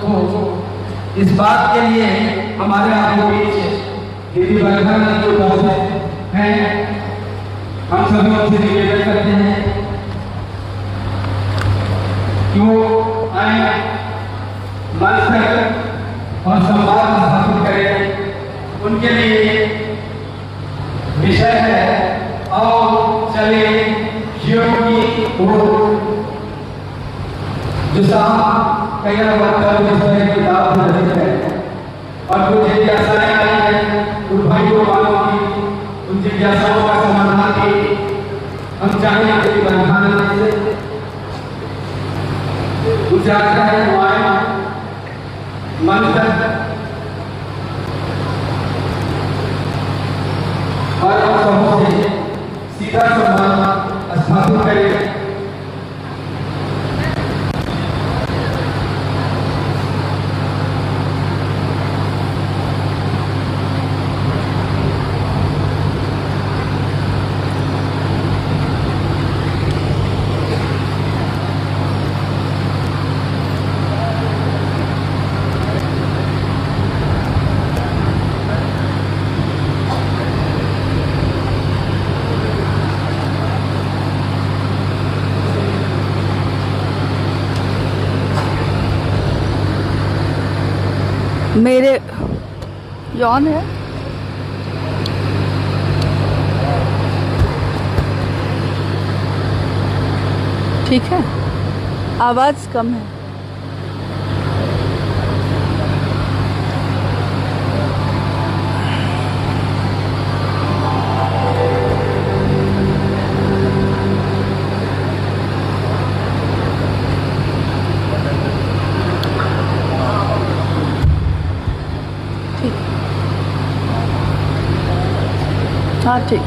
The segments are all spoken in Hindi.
दोस्तों, इस बात के लिए हमारे आपके बीच दीदी बरखा जी उपस्थित हैं। हम सभी उनसे निवेदन करते हैं कि वो आए, मंच पर और संवाद स्थापित करें। उनके लिए विषय है और चले योग की ओर, जो साहब कई किताब रचित है और कुछ जिज्ञासाएं आई हैं उन भाइयों वालों की, उन जिज्ञासाओं का समाधान की हम चाहेंगे कि बरखाना से गुजारता है दुआएं मन तक और हम सबों से सीधा संवाद स्थापित करें। मेरे यौन है ठीक है, आवाज कम है। हाँ ठीक।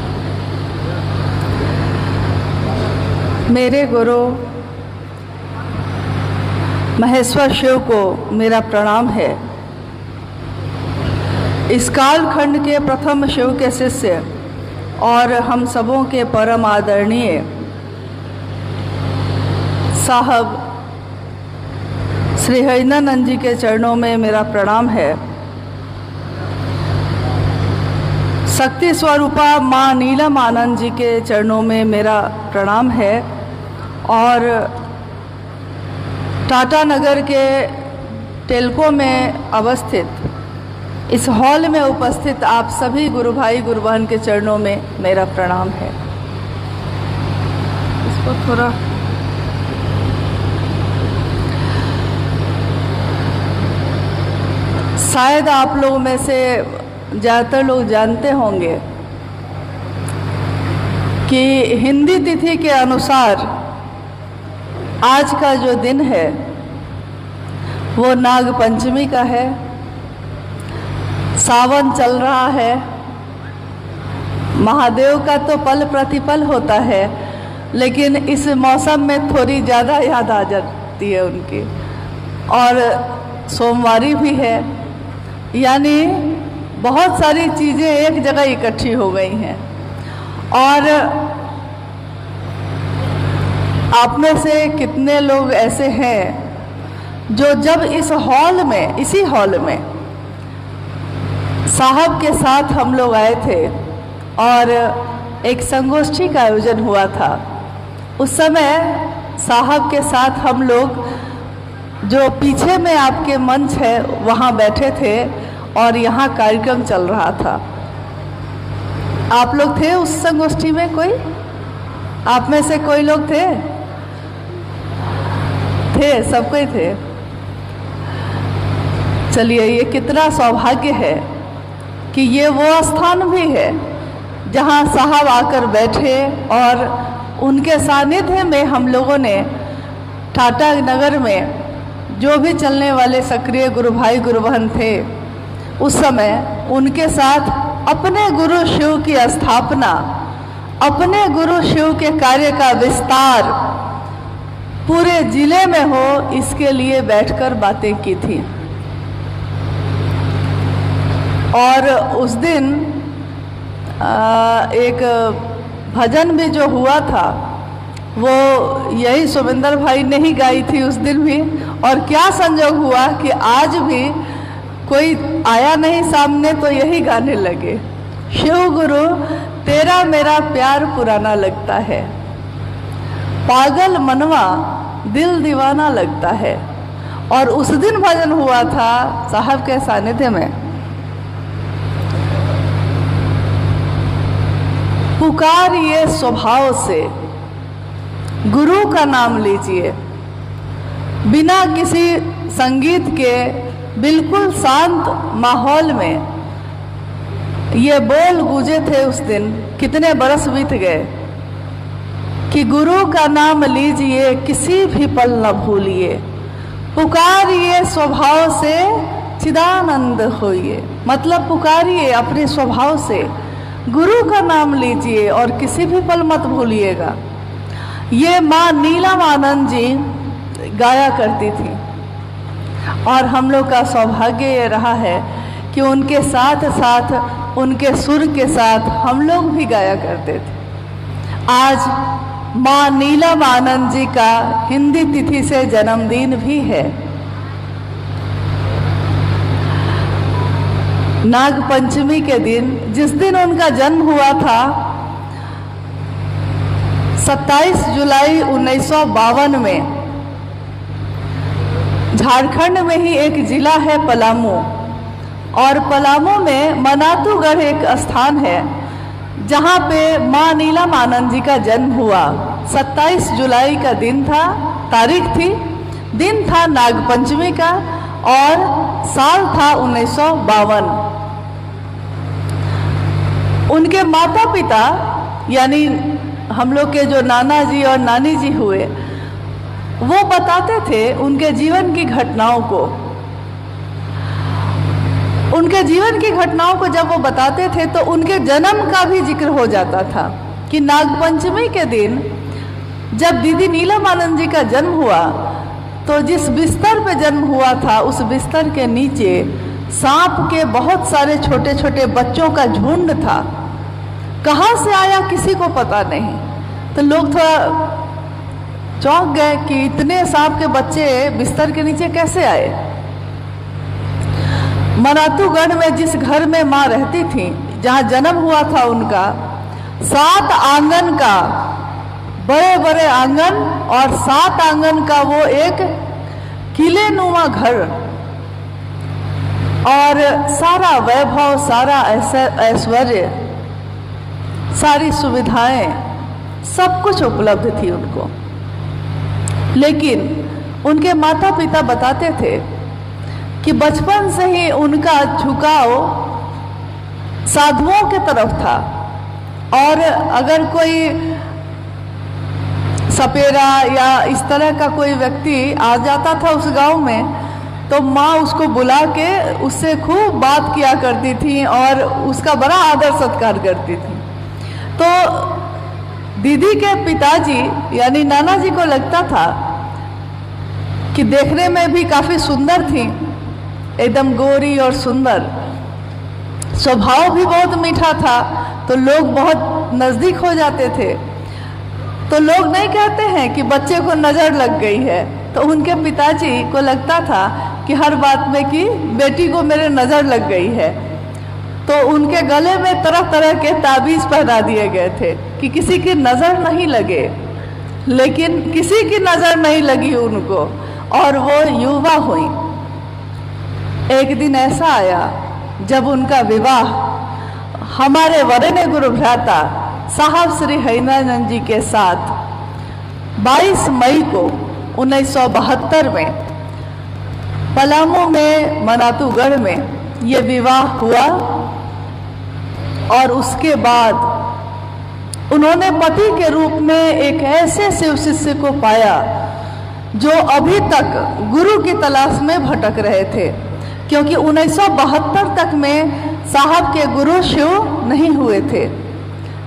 मेरे गुरु महेश्वर शिव को मेरा प्रणाम है। इस कालखंड के प्रथम शिव के शिष्य और हम सबों के परम आदरणीय साहब श्री हरिनानंद जी के चरणों में मेरा प्रणाम है। शक्ति स्वरूपा माँ नीलम आनंद जी के चरणों में मेरा प्रणाम है। और टाटा नगर के टेल्को में अवस्थित इस हॉल में उपस्थित आप सभी गुरु भाई गुरु बहन के चरणों में मेरा प्रणाम है। इसको थोड़ा शायद आप लोगों में से ज़्यादातर लोग जानते होंगे कि हिंदी तिथि के अनुसार आज का जो दिन है वो नाग पंचमी का है। सावन चल रहा है। महादेव का तो पल प्रतिपल होता है, लेकिन इस मौसम में थोड़ी ज़्यादा याद आ जाती है उनकी। और सोमवारी भी है, यानी बहुत सारी चीज़ें एक जगह इकट्ठी हो गई हैं। और आप में से कितने लोग ऐसे हैं जो जब इस हॉल में, इसी हॉल में साहब के साथ हम लोग आए थे और एक संगोष्ठी का आयोजन हुआ था, उस समय साहब के साथ हम लोग जो पीछे में आपके मंच है वहाँ बैठे थे और यहाँ कार्यक्रम चल रहा था। आप लोग थे उस संगोष्ठी में? कोई आप में से कोई लोग थे? सब कोई थे। चलिए, ये कितना सौभाग्य है कि ये वो स्थान भी है जहाँ साहब आकर बैठे और उनके सानिध्य में हम लोगों ने टाटा नगर में जो भी चलने वाले सक्रिय गुरु भाई गुरु बहन थे, उस समय उनके साथ अपने गुरु शिव की स्थापना, अपने गुरु शिव के कार्य का विस्तार पूरे जिले में हो, इसके लिए बैठकर बातें की थी। और उस दिन एक भजन भी जो हुआ था वो यही सुमिंदर भाई ने ही गाई थी उस दिन भी, और क्या संजोग हुआ कि आज भी कोई आया नहीं सामने तो यही गाने लगे, शिव गुरु तेरा मेरा प्यार पुराना लगता है, पागल मनवा दिल दीवाना लगता है। और उस दिन भजन हुआ था साहब के सानिध्य में, पुकारिए स्वभाव से गुरु का नाम लीजिए। बिना किसी संगीत के बिल्कुल शांत माहौल में ये बोल गूंजे थे उस दिन। कितने बरस बीत गए कि गुरु का नाम लीजिए, किसी भी पल न भूलिए, पुकारिए स्वभाव से चिदानंद होइए। मतलब पुकारिए अपने स्वभाव से, गुरु का नाम लीजिए और किसी भी पल मत भूलिएगा। ये माँ नीलम आनंद जी गाया करती थी और हम लोग का सौभाग्य ये रहा है कि उनके साथ साथ उनके सुर के साथ हम लोग भी गाया करते थे। आज माँ नीलम आनंद जी का हिंदी तिथि से जन्मदिन भी है। नाग पंचमी के दिन, जिस दिन उनका जन्म हुआ था 27 जुलाई 1952 में, झारखंड में ही एक जिला है पलामू, और पलामू में मनातूगढ़ एक स्थान है जहाँ पे माँ नीलम आनंद जी का जन्म हुआ। 27 जुलाई का दिन था, तारीख थी, दिन था नागपंचमी का और साल था 1952। उनके माता पिता यानी हम लोग के जो नाना जी और नानी जी हुए, वो बताते थे उनके जीवन की घटनाओं को। उनके जीवन की घटनाओं को जब वो बताते थे तो उनके जन्म का भी जिक्र हो जाता था कि नागपंचमी के दिन जब दीदी नीलम आनंद जी का जन्म हुआ तो जिस बिस्तर पे जन्म हुआ था उस बिस्तर के नीचे सांप के बहुत सारे छोटे छोटे बच्चों का झुंड था। कहाँ से आया किसी को पता नहीं, तो लोग थोड़ा चौंक गए कि इतने सांप के बच्चे बिस्तर के नीचे कैसे आए। मनातूगढ़ में जिस घर में माँ रहती थी, जहाँ जन्म हुआ था उनका, 7 आंगन का, बड़े बड़े आंगन और 7 आंगन का वो एक किले नुमा घर, और सारा वैभव, सारा ऐश्वर्य, सारी सुविधाएं, सब कुछ उपलब्ध थी उनको। लेकिन उनके माता पिता बताते थे कि बचपन से ही उनका झुकाव साधुओं के तरफ था, और अगर कोई सपेरा या इस तरह का कोई व्यक्ति आ जाता था उस गांव में तो माँ उसको बुला के उससे खूब बात किया करती थी और उसका बड़ा आदर सत्कार करती थी। तो दीदी के पिताजी यानी नाना जी को लगता था कि देखने में भी काफ़ी सुंदर थी, एकदम गोरी और सुंदर, स्वभाव भी बहुत मीठा था, तो लोग बहुत नज़दीक हो जाते थे। तो लोग नहीं कहते हैं कि बच्चे को नज़र लग गई है, तो उनके पिताजी को लगता था कि हर बात में कि बेटी को मेरे नज़र लग गई है। तो उनके गले में तरह तरह के ताबीज़ पहना दिए गए थे कि किसी की नज़र नहीं लगे। लेकिन किसी की नज़र नहीं लगी उनको और वो युवा हुई। एक दिन ऐसा आया जब उनका विवाह हमारे वरेण्य गुरु भ्राता साहब श्री हरिनानंद जी के साथ 22 मई को 1972 में पलामू में मनातूगढ़ में ये विवाह हुआ। और उसके बाद उन्होंने पति के रूप में एक ऐसे शिव शिष्य को पाया जो अभी तक गुरु की तलाश में भटक रहे थे, क्योंकि 1972 तक में साहब के गुरु शिव नहीं हुए थे,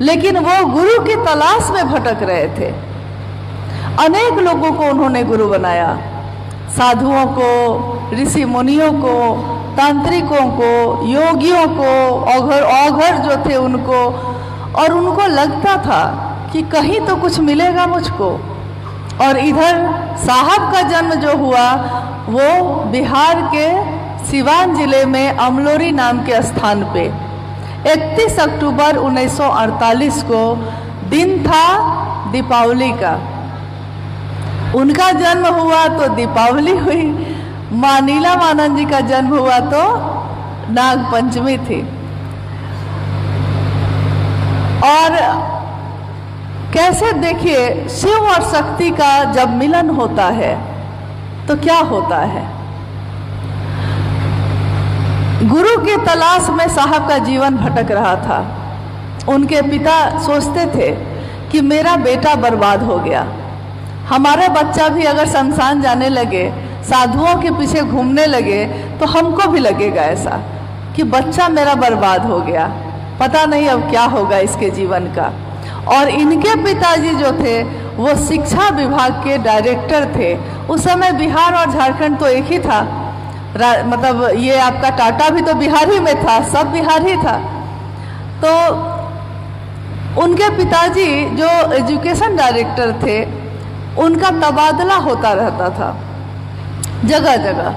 लेकिन वो गुरु की तलाश में भटक रहे थे। अनेक लोगों को उन्होंने गुरु बनाया, साधुओं को, ऋषि मुनियों को, तांत्रिकों को, योगियों को, औघर जो थे उनको, और उनको लगता था कि कहीं तो कुछ मिलेगा मुझको, और इधर साहब का जन्म जो हुआ वो बिहार के सिवान जिले में अमलोरी नाम के स्थान पे 31 अक्टूबर 1948 को दिन था दीपावली का। उनका जन्म हुआ तो दीपावली हुई, माँ नीलमानंद जी का जन्म हुआ तो नाग पंचमी थी। और कैसे देखिए, शिव और शक्ति का जब मिलन होता है तो क्या होता है। गुरु की तलाश में साहब का जीवन भटक रहा था। उनके पिता सोचते थे कि मेरा बेटा बर्बाद हो गया, हमारा बच्चा भी अगर शमशान जाने लगे, साधुओं के पीछे घूमने लगे तो हमको भी लगेगा ऐसा कि बच्चा मेरा बर्बाद हो गया, पता नहीं अब क्या होगा इसके जीवन का। और इनके पिताजी जो थे वो शिक्षा विभाग के डायरेक्टर थे। उस समय बिहार और झारखंड तो एक ही था, मतलब ये आपका टाटा भी तो बिहार ही में था, सब बिहार ही था। तो उनके पिताजी जो एजुकेशन डायरेक्टर थे उनका तबादला होता रहता था जगह जगह।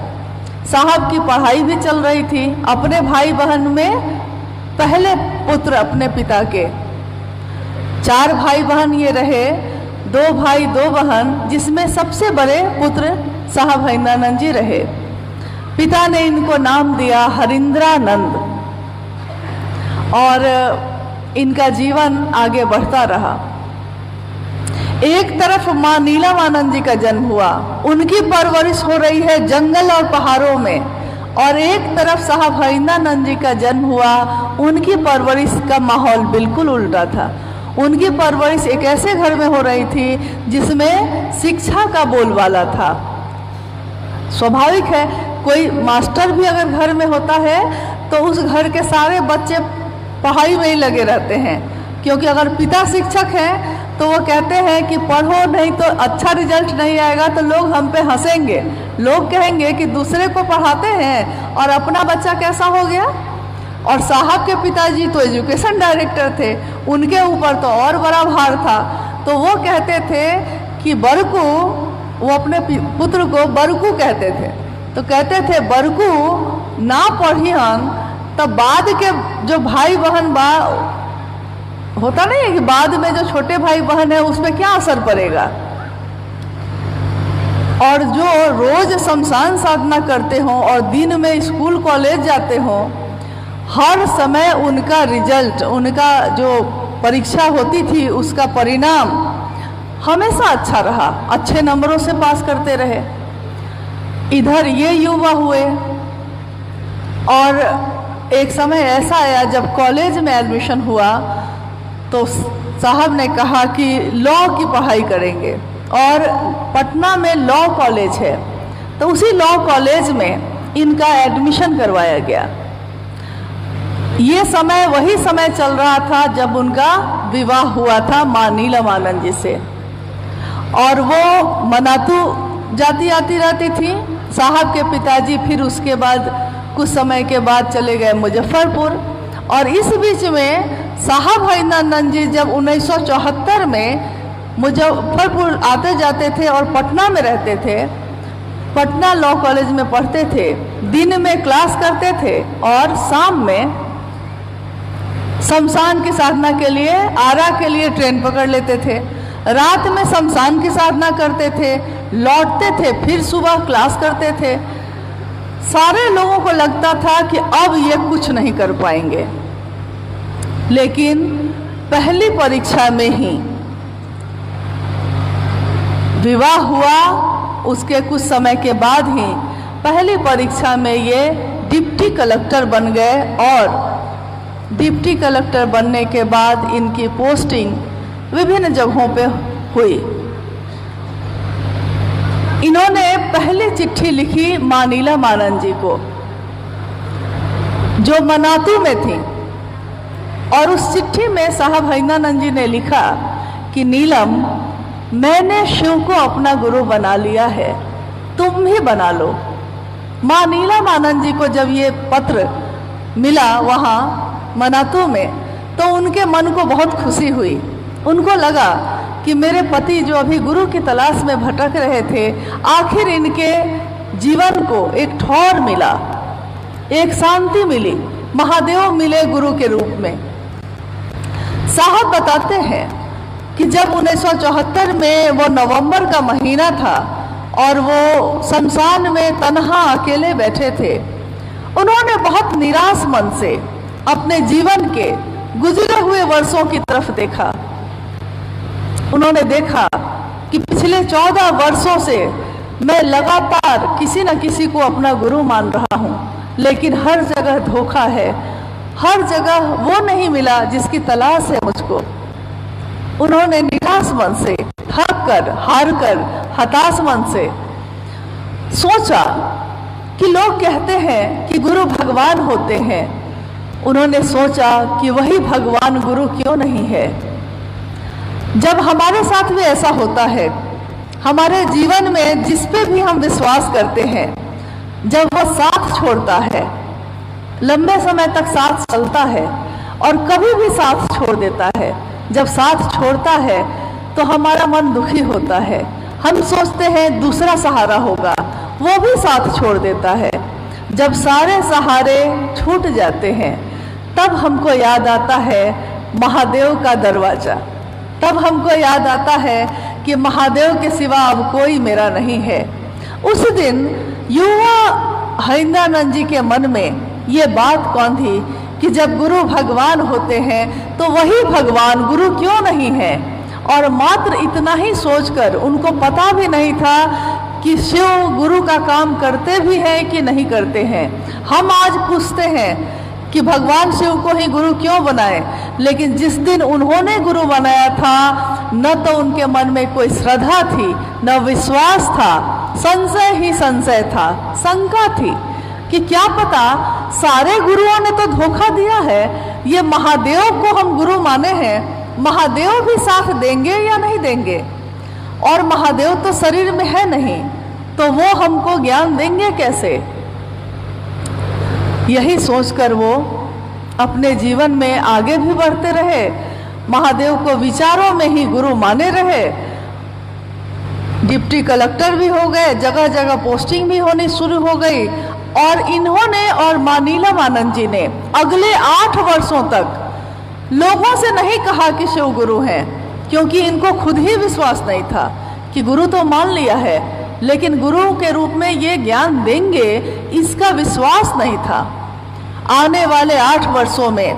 साहब की पढ़ाई भी चल रही थी। अपने भाई बहन में पहले पुत्र अपने पिता के, 4 भाई बहन ये रहे, 2 भाई 2 बहन, जिसमें सबसे बड़े पुत्र साहब हरिंद्रानंद जी रहे। पिता ने इनको नाम दिया हरिंद्रानंद और इनका जीवन आगे बढ़ता रहा। एक तरफ माँ नीलमानंद जी का जन्म हुआ, उनकी परवरिश हो रही है जंगल और पहाड़ों में, और एक तरफ साहब हरिंद्रानंद जी का जन्म हुआ, उनकी परवरिश का माहौल बिल्कुल उल्टा था। उनकी परवरिश एक ऐसे घर में हो रही थी जिसमें शिक्षा का बोलबाला था। स्वाभाविक है, कोई मास्टर भी अगर घर में होता है तो उस घर के सारे बच्चे पढ़ाई में ही लगे रहते हैं, क्योंकि अगर पिता शिक्षक हैं तो वो कहते हैं कि पढ़ो, नहीं तो अच्छा रिजल्ट नहीं आएगा तो लोग हम पे हंसेंगे, लोग कहेंगे कि दूसरे को पढ़ाते हैं और अपना बच्चा कैसा हो गया। और साहब के पिताजी तो एजुकेशन डायरेक्टर थे, उनके ऊपर तो और बड़ा भार था। तो वो कहते थे कि बरकू, वो अपने पुत्र को बरकू कहते थे, तो कहते थे बरकू ना पढ़िहन तब बाद के जो भाई बहन बा होता नहीं है कि बाद में जो छोटे भाई बहन है उस पर क्या असर पड़ेगा। और जो रोज शमशान साधना करते हों और दिन में स्कूल कॉलेज जाते हों, हर समय उनका रिजल्ट, उनका जो परीक्षा होती थी उसका परिणाम हमेशा अच्छा रहा, अच्छे नंबरों से पास करते रहे। इधर ये युवा हुए और एक समय ऐसा आया जब कॉलेज में एडमिशन हुआ तो साहब ने कहा कि लॉ की पढ़ाई करेंगे, और पटना में लॉ कॉलेज है, तो उसी लॉ कॉलेज में इनका एडमिशन करवाया गया। ये समय वही समय चल रहा था जब उनका विवाह हुआ था माँ नीलमानंद जी से, और वो मनातू जाती आती रहती थी। साहब के पिताजी फिर उसके बाद कुछ समय के बाद चले गए मुजफ्फरपुर, और इस बीच में साहब हरिंद्रानंद जी जब 1974 में मुजफ्फरपुर आते जाते थे और पटना में रहते थे, पटना लॉ कॉलेज में पढ़ते थे, दिन में क्लास करते थे और शाम में शमशान की साधना के लिए आरा के लिए ट्रेन पकड़ लेते थे। रात में शमशान की साधना करते थे, लौटते थे, फिर सुबह क्लास करते थे। सारे लोगों को लगता था कि अब ये कुछ नहीं कर पाएंगे, लेकिन पहली परीक्षा में ही विवाह हुआ। उसके कुछ समय के बाद ही पहली परीक्षा में ये डिप्टी कलेक्टर बन गए, और डिप्टी कलेक्टर बनने के बाद इनकी पोस्टिंग विभिन्न जगहों पे हुई। इन्होंने पहली चिट्ठी लिखी माँ नीलमानंद जी को, जो मनातू में थी, और उस चिट्ठी में साहब हरिंद्रानंद जी ने लिखा कि नीलम, मैंने शिव को अपना गुरु बना लिया है, तुम भी बना लो। माँ नीलमानंद जी को जब ये पत्र मिला वहाँ मनातू में, तो उनके मन को बहुत खुशी हुई। उनको लगा कि मेरे पति जो अभी गुरु की तलाश में भटक रहे थे, आखिर इनके जीवन को एक ठौर मिला, एक शांति मिली, महादेव मिले गुरु के रूप में। साहब बताते हैं कि जब 1974 में वो नवंबर का महीना था और वो शमशान में तन्हा अकेले बैठे थे, उन्होंने बहुत निराश मन से अपने जीवन के गुजरे हुए वर्षों की तरफ देखा। उन्होंने देखा कि पिछले 14 वर्षों से मैं लगातार किसी न किसी को अपना गुरु मान रहा हूँ, लेकिन हर जगह धोखा है, हर जगह वो नहीं मिला जिसकी तलाश है मुझको। उन्होंने निराश मन से, थक कर, हार कर, हताश मन से सोचा कि लोग कहते हैं कि गुरु भगवान होते हैं। उन्होंने सोचा कि वही भगवान गुरु क्यों नहीं है। जब हमारे साथ भी ऐसा होता है, हमारे जीवन में जिस पे भी हम विश्वास करते हैं, जब वो साथ छोड़ता है, लंबे समय तक साथ चलता है और कभी भी साथ छोड़ देता है, जब साथ छोड़ता है तो हमारा मन दुखी होता है। हम सोचते हैं दूसरा सहारा होगा, वो भी साथ छोड़ देता है। जब सारे सहारे छूट जाते हैं, तब हमको याद आता है महादेव का दरवाजा। तब हमको याद आता है कि महादेव के सिवा अब कोई मेरा नहीं है। उस दिन युवा हरिंद्रानंद जी के मन में ये बात कौन थी कि जब गुरु भगवान होते हैं तो वही भगवान गुरु क्यों नहीं है। और मात्र इतना ही सोचकर, उनको पता भी नहीं था कि शिव गुरु का काम करते भी हैं कि नहीं करते हैं। हम आज पूछते हैं कि भगवान शिव को ही गुरु क्यों बनाए, लेकिन जिस दिन उन्होंने गुरु बनाया था, न तो उनके मन में कोई श्रद्धा थी, न विश्वास था, संशय ही संशय था, शंका थी कि क्या पता सारे गुरुओं ने तो धोखा दिया है, ये महादेव को हम गुरु माने हैं, महादेव भी साथ देंगे या नहीं देंगे। और महादेव तो शरीर में है नहीं, तो वो हमको ज्ञान देंगे कैसे। यही सोचकर वो अपने जीवन में आगे भी बढ़ते रहे, महादेव को विचारों में ही गुरु माने रहे। डिप्टी कलेक्टर भी हो गए, जगह जगह पोस्टिंग भी होनी शुरू हो गई। और इन्होंने और मां नीलम आनंद जी ने अगले 8 वर्षों तक लोगों से नहीं कहा कि शिव गुरु हैं, क्योंकि इनको खुद ही विश्वास नहीं था कि गुरु तो मान लिया है, लेकिन गुरु के रूप में ये ज्ञान देंगे, इसका विश्वास नहीं था। आने वाले 8 वर्षों में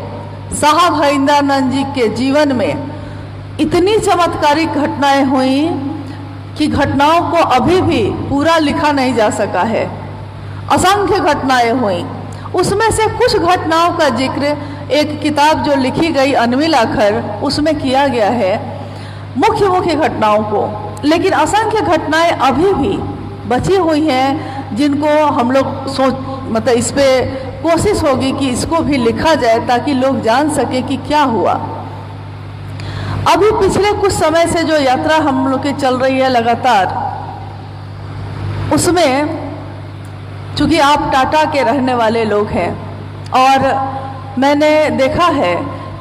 साहब हरिंद्रानंद जी के जीवन में इतनी चमत्कारिक घटनाएं हुई कि घटनाओं को अभी भी पूरा लिखा नहीं जा सका है। असंख्य घटनाएं हुई, उसमें से कुछ घटनाओं का जिक्र एक किताब जो लिखी गई अनविल आखर, उसमें किया गया है, मुख्य मुख्य घटनाओं को। लेकिन असंख्य घटनाएं अभी भी बची हुई हैं, जिनको हम लोग मतलब इस पे कोशिश होगी कि इसको भी लिखा जाए ताकि लोग जान सके कि क्या हुआ। अभी पिछले कुछ समय से जो यात्रा हम लोग की चल रही है लगातार, उसमें चूँकि आप टाटा के रहने वाले लोग हैं और मैंने देखा है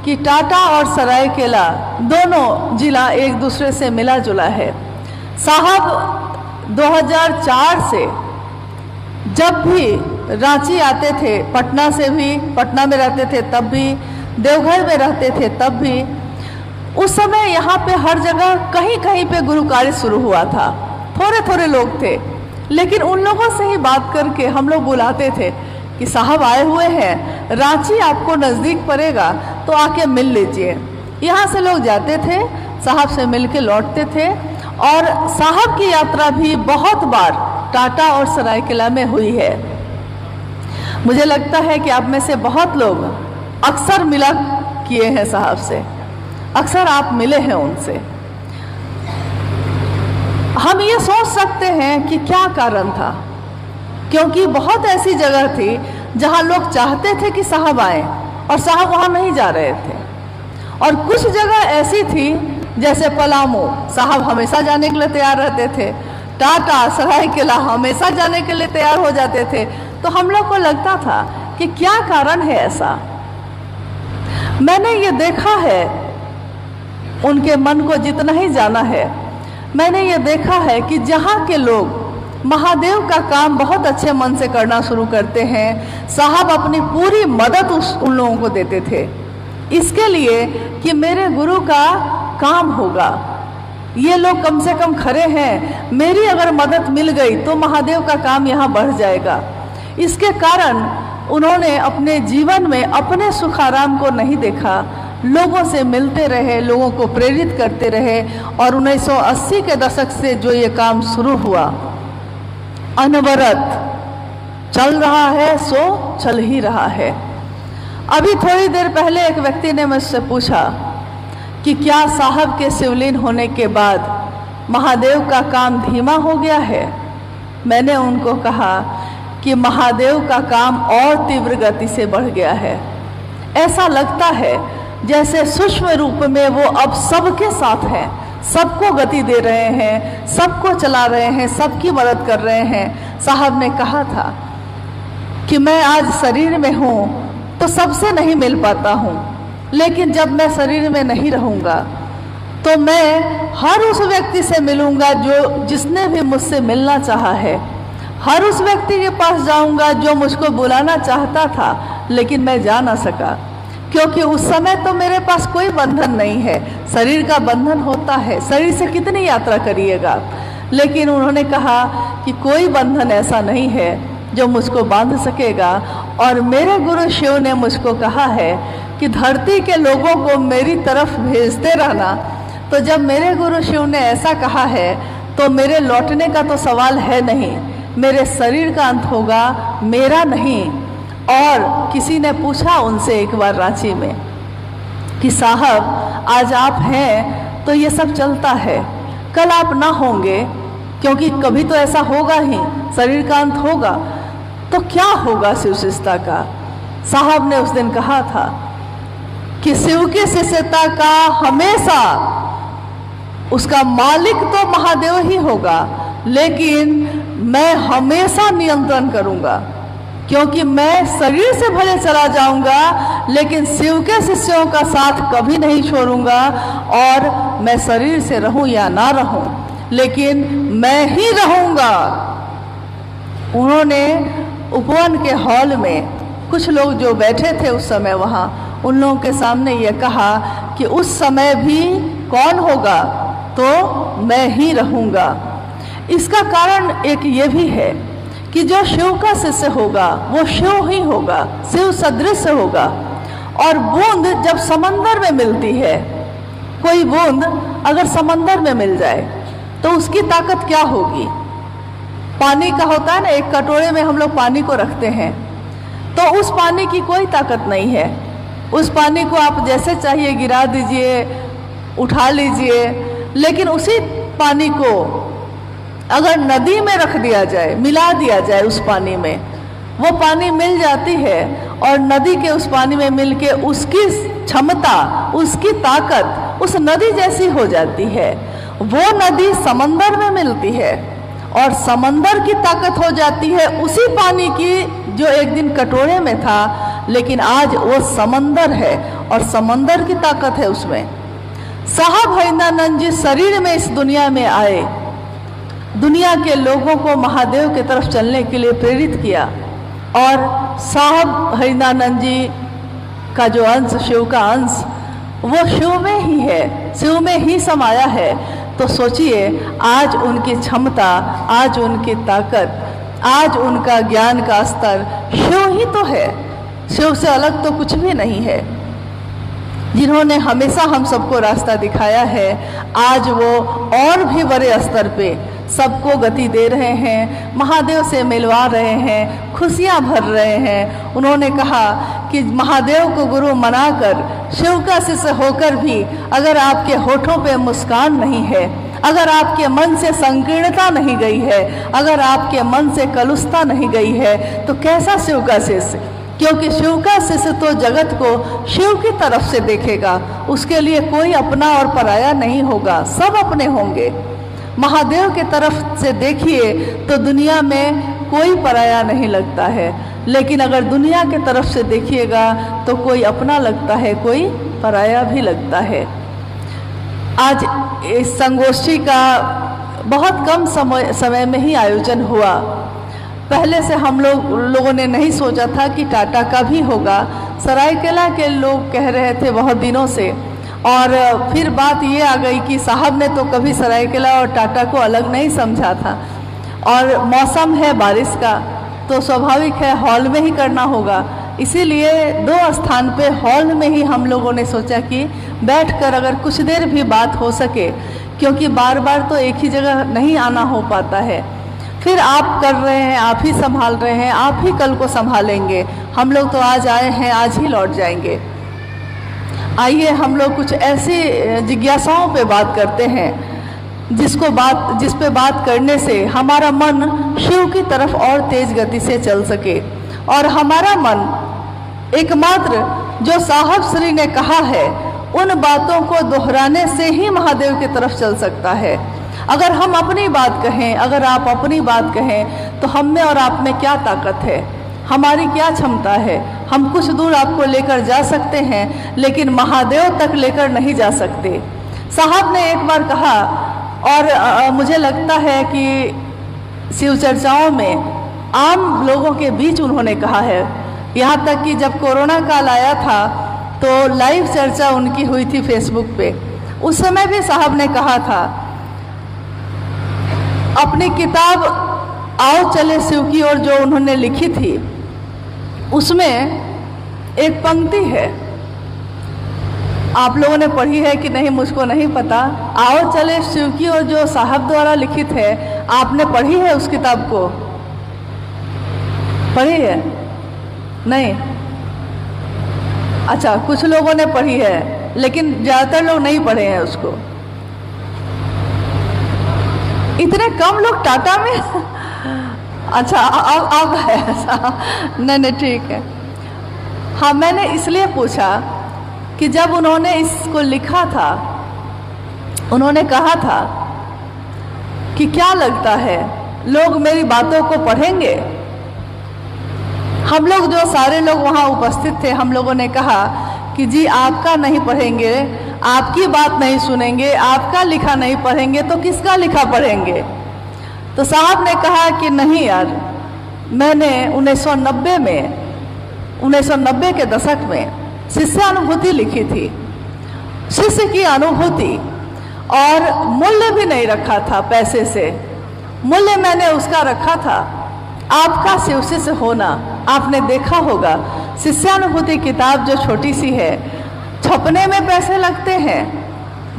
कि टाटा और सरायकेला दोनों जिला एक दूसरे से मिला जुला है। साहब 2004 से जब भी रांची आते थे, पटना से भी, पटना में रहते थे तब भी, देवघर में रहते थे तब भी, उस समय यहाँ पे हर जगह कहीं कहीं पे गुरु कार्य शुरू हुआ था। थोड़े थोड़े लोग थे, लेकिन उन लोगों से ही बात करके हम लोग बुलाते थे कि साहब आए हुए हैं, रांची आपको नज़दीक पड़ेगा तो आके मिल लीजिए। यहाँ से लोग जाते थे, साहब से मिल के लौटते थे। और साहब की यात्रा भी बहुत बार टाटा और सरायकेला में हुई है। मुझे लगता है कि आप में से बहुत लोग अक्सर मिला किए हैं साहब से, अक्सर आप मिले हैं उनसे। हम ये सोच सकते हैं कि क्या कारण था, क्योंकि बहुत ऐसी जगह थी जहां लोग चाहते थे कि साहब आए और साहब वहां नहीं जा रहे थे। और कुछ जगह ऐसी थी जैसे पलामू, साहब हमेशा जाने के लिए तैयार रहते थे, टाटा सरायकेला हमेशा जाने के लिए तैयार हो जाते थे। तो हम लोग को लगता था कि क्या कारण है ऐसा। मैंने ये देखा है उनके मन को जितना ही जाना है, मैंने ये देखा है कि जहाँ के लोग महादेव का काम बहुत अच्छे मन से करना शुरू करते हैं, साहब अपनी पूरी मदद उन लोगों को देते थे, इसके लिए कि मेरे गुरु का काम होगा, ये लोग कम से कम खड़े हैं, मेरी अगर मदद मिल गई तो महादेव का काम यहाँ बढ़ जाएगा। इसके कारण उन्होंने अपने जीवन में अपने सुख आराम को नहीं देखा, लोगों से मिलते रहे, लोगों को प्रेरित करते रहे। और 1980 के दशक से जो ये काम शुरू हुआ, अनवरत चल रहा है, सो चल ही रहा है। अभी थोड़ी देर पहले एक व्यक्ति ने मुझसे पूछा कि क्या साहब के शिवलीन होने के बाद महादेव का काम धीमा हो गया है। मैंने उनको कहा कि महादेव का काम और तीव्र गति से बढ़ गया है। ऐसा लगता है जैसे सूक्ष्म रूप में वो अब सबके साथ हैं, सबको गति दे रहे हैं, सबको चला रहे हैं, सबकी मदद कर रहे हैं। साहब ने कहा था कि मैं आज शरीर में हूँ तो सबसे नहीं मिल पाता हूँ, लेकिन जब मैं शरीर में नहीं रहूँगा तो मैं हर उस व्यक्ति से मिलूँगा जिसने भी मुझसे मिलना चाहा है, हर उस व्यक्ति के पास जाऊँगा जो मुझको बुलाना चाहता था लेकिन मैं जा ना सका, क्योंकि उस समय तो मेरे पास कोई बंधन नहीं है। शरीर का बंधन होता है, शरीर से कितनी यात्रा करिएगा, लेकिन उन्होंने कहा कि कोई बंधन ऐसा नहीं है जो मुझको बांध सकेगा। और मेरे गुरु शिव ने मुझको कहा है कि धरती के लोगों को मेरी तरफ भेजते रहना। तो जब मेरे गुरु शिव ने ऐसा कहा है तो मेरे लौटने का तो सवाल है नहीं, मेरे शरीर का अंत होगा, मेरा नहीं। और किसी ने पूछा उनसे एक बार रांची में कि साहब आज आप हैं तो ये सब चलता है, कल आप ना होंगे, क्योंकि कभी तो ऐसा होगा ही, शरीर का अंत होगा, तो क्या होगा शिव शिष्यता का। साहब ने उस दिन कहा था कि शिव की शिष्यता का हमेशा उसका मालिक तो महादेव ही होगा, लेकिन मैं हमेशा नियंत्रण करूंगा, क्योंकि मैं शरीर से भले चला जाऊंगा लेकिन शिव के शिष्यों का साथ कभी नहीं छोड़ूंगा। और मैं शरीर से रहूं या ना रहूं, लेकिन मैं ही रहूंगा। उन्होंने उपवन के हॉल में कुछ लोग जो बैठे थे उस समय वहाँ, उन लोगों के सामने ये कहा कि उस समय भी कौन होगा, तो मैं ही रहूँगा। इसका कारण एक ये भी है कि जो शिव का शिष्य होगा वो शिव ही होगा, शिव सदृश होगा। और बूंद जब समंदर में मिलती है, कोई बूंद अगर समंदर में मिल जाए तो उसकी ताकत क्या होगी। पानी का होता है ना, एक कटोरे में हम लोग पानी को रखते हैं तो उस पानी की कोई ताकत नहीं है, उस पानी को आप जैसे चाहिए गिरा दीजिए, उठा लीजिए। लेकिन उसी पानी को अगर नदी में रख दिया जाए, मिला दिया जाए उस पानी में, वो पानी मिल जाती है और नदी के उस पानी में मिलके उसकी क्षमता, उसकी ताकत उस नदी जैसी हो जाती है। वो नदी समंदर में मिलती है और समंदर की ताकत हो जाती है उसी पानी की जो एक दिन कटोरे में था, लेकिन आज वो समंदर है और समंदर की ताकत है उसमें। साहब हरिनानंद जी शरीर में इस दुनिया में आए, दुनिया के लोगों को महादेव की तरफ चलने के लिए प्रेरित किया। और साहब हरिनानंद जी का जो अंश, शिव का अंश, वो शिव में ही है, शिव में ही समाया है। तो सोचिए आज उनकी क्षमता, आज उनकी ताकत, आज उनका ज्ञान का स्तर शिव ही तो है, शिव से अलग तो कुछ भी नहीं है। जिन्होंने हमेशा हम सबको रास्ता दिखाया है, आज वो और भी बड़े स्तर पे सबको गति दे रहे हैं, महादेव से मिलवा रहे हैं, खुशियाँ भर रहे हैं। उन्होंने कहा कि महादेव को गुरु मनाकर, शिव का शिष्य होकर भी अगर आपके होठों पे मुस्कान नहीं है, अगर आपके मन से संकीर्णता नहीं गई है, अगर आपके मन से कलुषता नहीं गई है, तो कैसा शिव का शिष्य। क्योंकि शिव का शिष्य तो जगत को शिव की तरफ से देखेगा, उसके लिए कोई अपना और पराया नहीं होगा, सब अपने होंगे। महादेव के तरफ से देखिए तो दुनिया में कोई पराया नहीं लगता है, लेकिन अगर दुनिया के तरफ से देखिएगा तो कोई अपना लगता है, कोई पराया भी लगता है। आज इस संगोष्ठी का बहुत कम समय में ही आयोजन हुआ। पहले से हम लोगों ने नहीं सोचा था कि टाटा का भी होगा। सरायकेला के लोग कह रहे थे बहुत दिनों से, और फिर बात ये आ गई कि साहब ने तो कभी सरायकेला और टाटा को अलग नहीं समझा था, और मौसम है बारिश का तो स्वाभाविक है हॉल में ही करना होगा। इसीलिए 2 स्थान पे हॉल में ही हम लोगों ने सोचा कि बैठकर अगर कुछ देर भी बात हो सके, क्योंकि बार बार तो एक ही जगह नहीं आना हो पाता है। फिर आप कर रहे हैं, आप ही संभाल रहे हैं, आप ही कल को संभालेंगे। हम लोग तो आज आए हैं, आज ही लौट जाएंगे। आइए हम लोग कुछ ऐसी जिज्ञासाओं पे बात करते हैं जिस पे बात करने से हमारा मन शिव की तरफ और तेज गति से चल सके, और हमारा मन एकमात्र जो साहब श्री ने कहा है उन बातों को दोहराने से ही महादेव की तरफ चल सकता है। अगर हम अपनी बात कहें, अगर आप अपनी बात कहें, तो हम में और आप में क्या ताकत है, हमारी क्या क्षमता है। हम कुछ दूर आपको लेकर जा सकते हैं, लेकिन महादेव तक लेकर नहीं जा सकते। साहब ने एक बार कहा, और मुझे लगता है कि शिव चर्चाओं में आम लोगों के बीच उन्होंने कहा है। यहाँ तक कि जब कोरोना काल आया था तो लाइव चर्चा उनकी हुई थी फेसबुक पे। उस समय भी साहब ने कहा था, अपनी किताब आओ चले शिव की ओर जो उन्होंने लिखी थी, उसमें एक पंक्ति है, आप लोगों ने पढ़ी है कि नहीं मुझको नहीं पता। आओ चले शिव की ओर जो साहब द्वारा लिखित है, आपने पढ़ी है उस किताब को? पढ़ी है? नहीं? अच्छा, कुछ लोगों ने पढ़ी है, लेकिन ज़्यादातर लोग नहीं पढ़े हैं उसको। इतने कम लोग टाटा में अच्छा, अब है ऐसा? नहीं, ठीक है। हाँ, मैंने इसलिए पूछा कि जब उन्होंने इसको लिखा था, उन्होंने कहा था कि क्या लगता है लोग मेरी बातों को पढ़ेंगे? हम लोग जो सारे लोग वहाँ उपस्थित थे, हम लोगों ने कहा कि जी आपका नहीं पढ़ेंगे, आपकी बात नहीं सुनेंगे, आपका लिखा नहीं पढ़ेंगे तो किसका लिखा पढ़ेंगे? तो साहब ने कहा कि नहीं यार, मैंने 1990 के दशक में शिष्यानुभूति लिखी थी, शिष्य की अनुभूति, और मूल्य भी नहीं रखा था पैसे से। मूल्य मैंने उसका रखा था आपका शिव शिष्य होना। आपने देखा होगा शिष्यानुभूति किताब जो छोटी सी है, छपने में पैसे लगते हैं,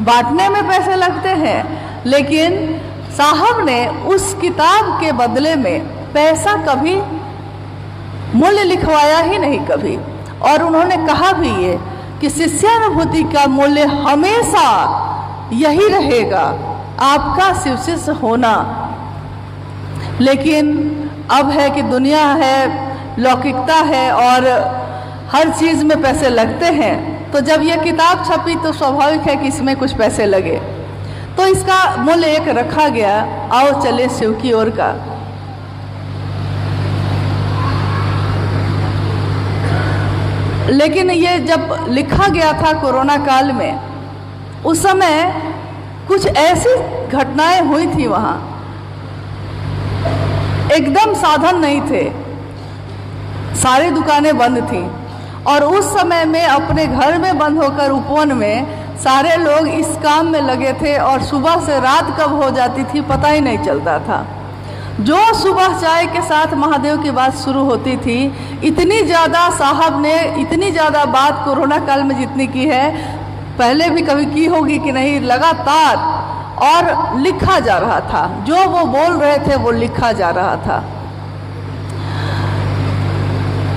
बांटने में पैसे लगते हैं, लेकिन साहब ने उस किताब के बदले में पैसा कभी मूल्य लिखवाया ही नहीं कभी। और उन्होंने कहा भी ये कि शिष्यानुभूति का मूल्य हमेशा यही रहेगा, आपका शिव शिष्य होना। लेकिन अब है कि दुनिया है, लौकिकता है, और हर चीज़ में पैसे लगते हैं। तो जब यह किताब छपी तो स्वाभाविक है कि इसमें कुछ पैसे लगे, तो इसका मूल्य एक रखा गया, आओ चले शिव की ओर का। लेकिन ये जब लिखा गया था कोरोना काल में, उस समय कुछ ऐसी घटनाएं हुई थी, वहाँ एकदम साधन नहीं थे, सारी दुकानें बंद थीं, और उस समय में अपने घर में बंद होकर उपवन में सारे लोग इस काम में लगे थे, और सुबह से रात कब हो जाती थी पता ही नहीं चलता था। जो सुबह चाय के साथ महादेव की बात शुरू होती थी, इतनी ज़्यादा साहब ने इतनी ज़्यादा बात कोरोना काल में जितनी की है, पहले भी कभी की होगी कि नहीं, लगातार, और लिखा जा रहा था। जो वो बोल रहे थे वो लिखा जा रहा था।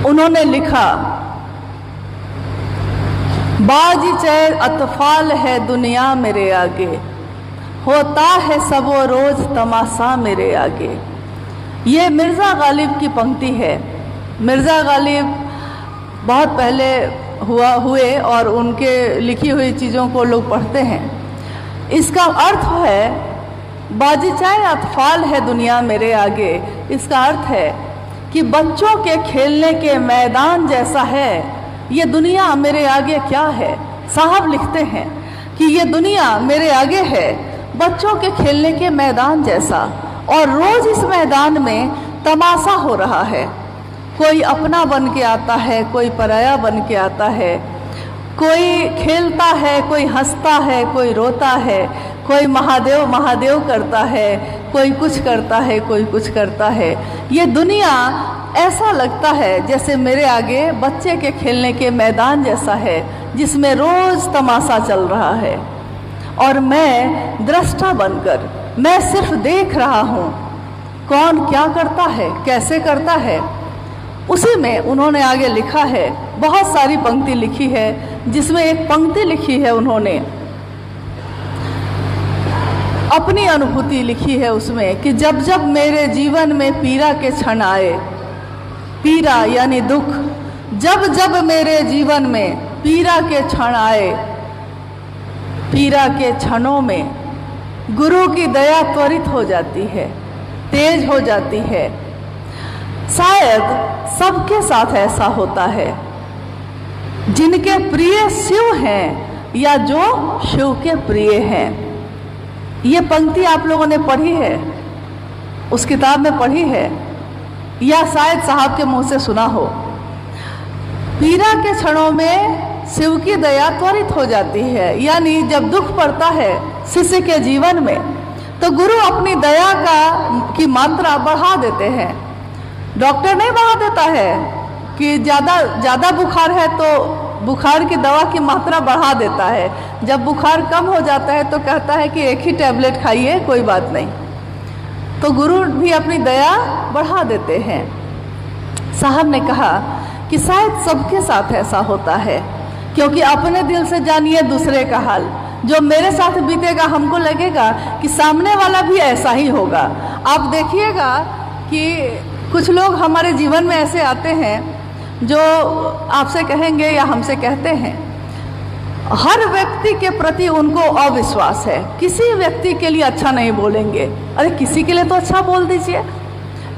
उन्होंने लिखा, बाजी चैर अतफाल है दुनिया मेरे आगे, होता है सबो रोज तमाशा मेरे आगे। ये मिर्ज़ा गालिब की पंक्ति है। मिर्ज़ा गालिब बहुत पहले हुए और उनके लिखी हुई चीज़ों को लोग पढ़ते हैं। इसका अर्थ है, बाजी चाहे अतफाल है दुनिया मेरे आगे, इसका अर्थ है कि बच्चों के खेलने के मैदान जैसा है ये दुनिया मेरे आगे क्या है। साहब लिखते हैं कि ये दुनिया मेरे आगे है बच्चों के खेलने के मैदान जैसा, और रोज इस मैदान में तमाशा हो रहा है। कोई अपना बन के आता है, कोई पराया बन के आता है, कोई खेलता है, कोई हंसता है, कोई रोता है, कोई महादेव महादेव करता है, कोई कुछ करता है, कोई कुछ करता है। ये दुनिया ऐसा लगता है जैसे मेरे आगे बच्चे के खेलने के मैदान जैसा है, जिसमें रोज तमाशा चल रहा है, और मैं दृष्टा बनकर मैं सिर्फ देख रहा हूँ कौन क्या करता है, कैसे करता है। उसी में उन्होंने आगे लिखा है, बहुत सारी पंक्ति लिखी है, जिसमें एक पंक्ति लिखी है उन्होंने अपनी अनुभूति लिखी है उसमें कि जब जब मेरे जीवन में पीड़ा के क्षण आए, पीड़ा यानी दुख, जब जब मेरे जीवन में पीड़ा के क्षण आए, पीड़ा के क्षणों में गुरु की दया त्वरित हो जाती है, तेज हो जाती है। शायद सबके साथ ऐसा होता है, जिनके प्रिय शिव हैं या जो शिव के प्रिय हैं। ये पंक्ति आप लोगों ने पढ़ी है, उस किताब में पढ़ी है, या शायद साहब के मुंह से सुना हो। पीड़ा के क्षणों में शिव की दया त्वरित हो जाती है, यानी जब दुख पड़ता है शिष्य के जीवन में, तो गुरु अपनी दया की मात्रा बढ़ा देते हैं। डॉक्टर नहीं बढ़ा देता है कि ज़्यादा बुखार है तो बुखार की दवा की मात्रा बढ़ा देता है, जब बुखार कम हो जाता है तो कहता है कि एक ही टैबलेट खाइए, कोई बात नहीं। तो गुरु भी अपनी दया बढ़ा देते हैं। साहब ने कहा कि शायद सबके साथ ऐसा होता है, क्योंकि अपने दिल से जानिए दूसरे का हाल। जो मेरे साथ बीतेगा हमको लगेगा कि सामने वाला भी ऐसा ही होगा। आप देखिएगा कि कुछ लोग हमारे जीवन में ऐसे आते हैं जो आपसे कहेंगे या हमसे कहते हैं, हर व्यक्ति के प्रति उनको अविश्वास है, किसी व्यक्ति के लिए अच्छा नहीं बोलेंगे। अरे किसी के लिए तो अच्छा बोल दीजिए।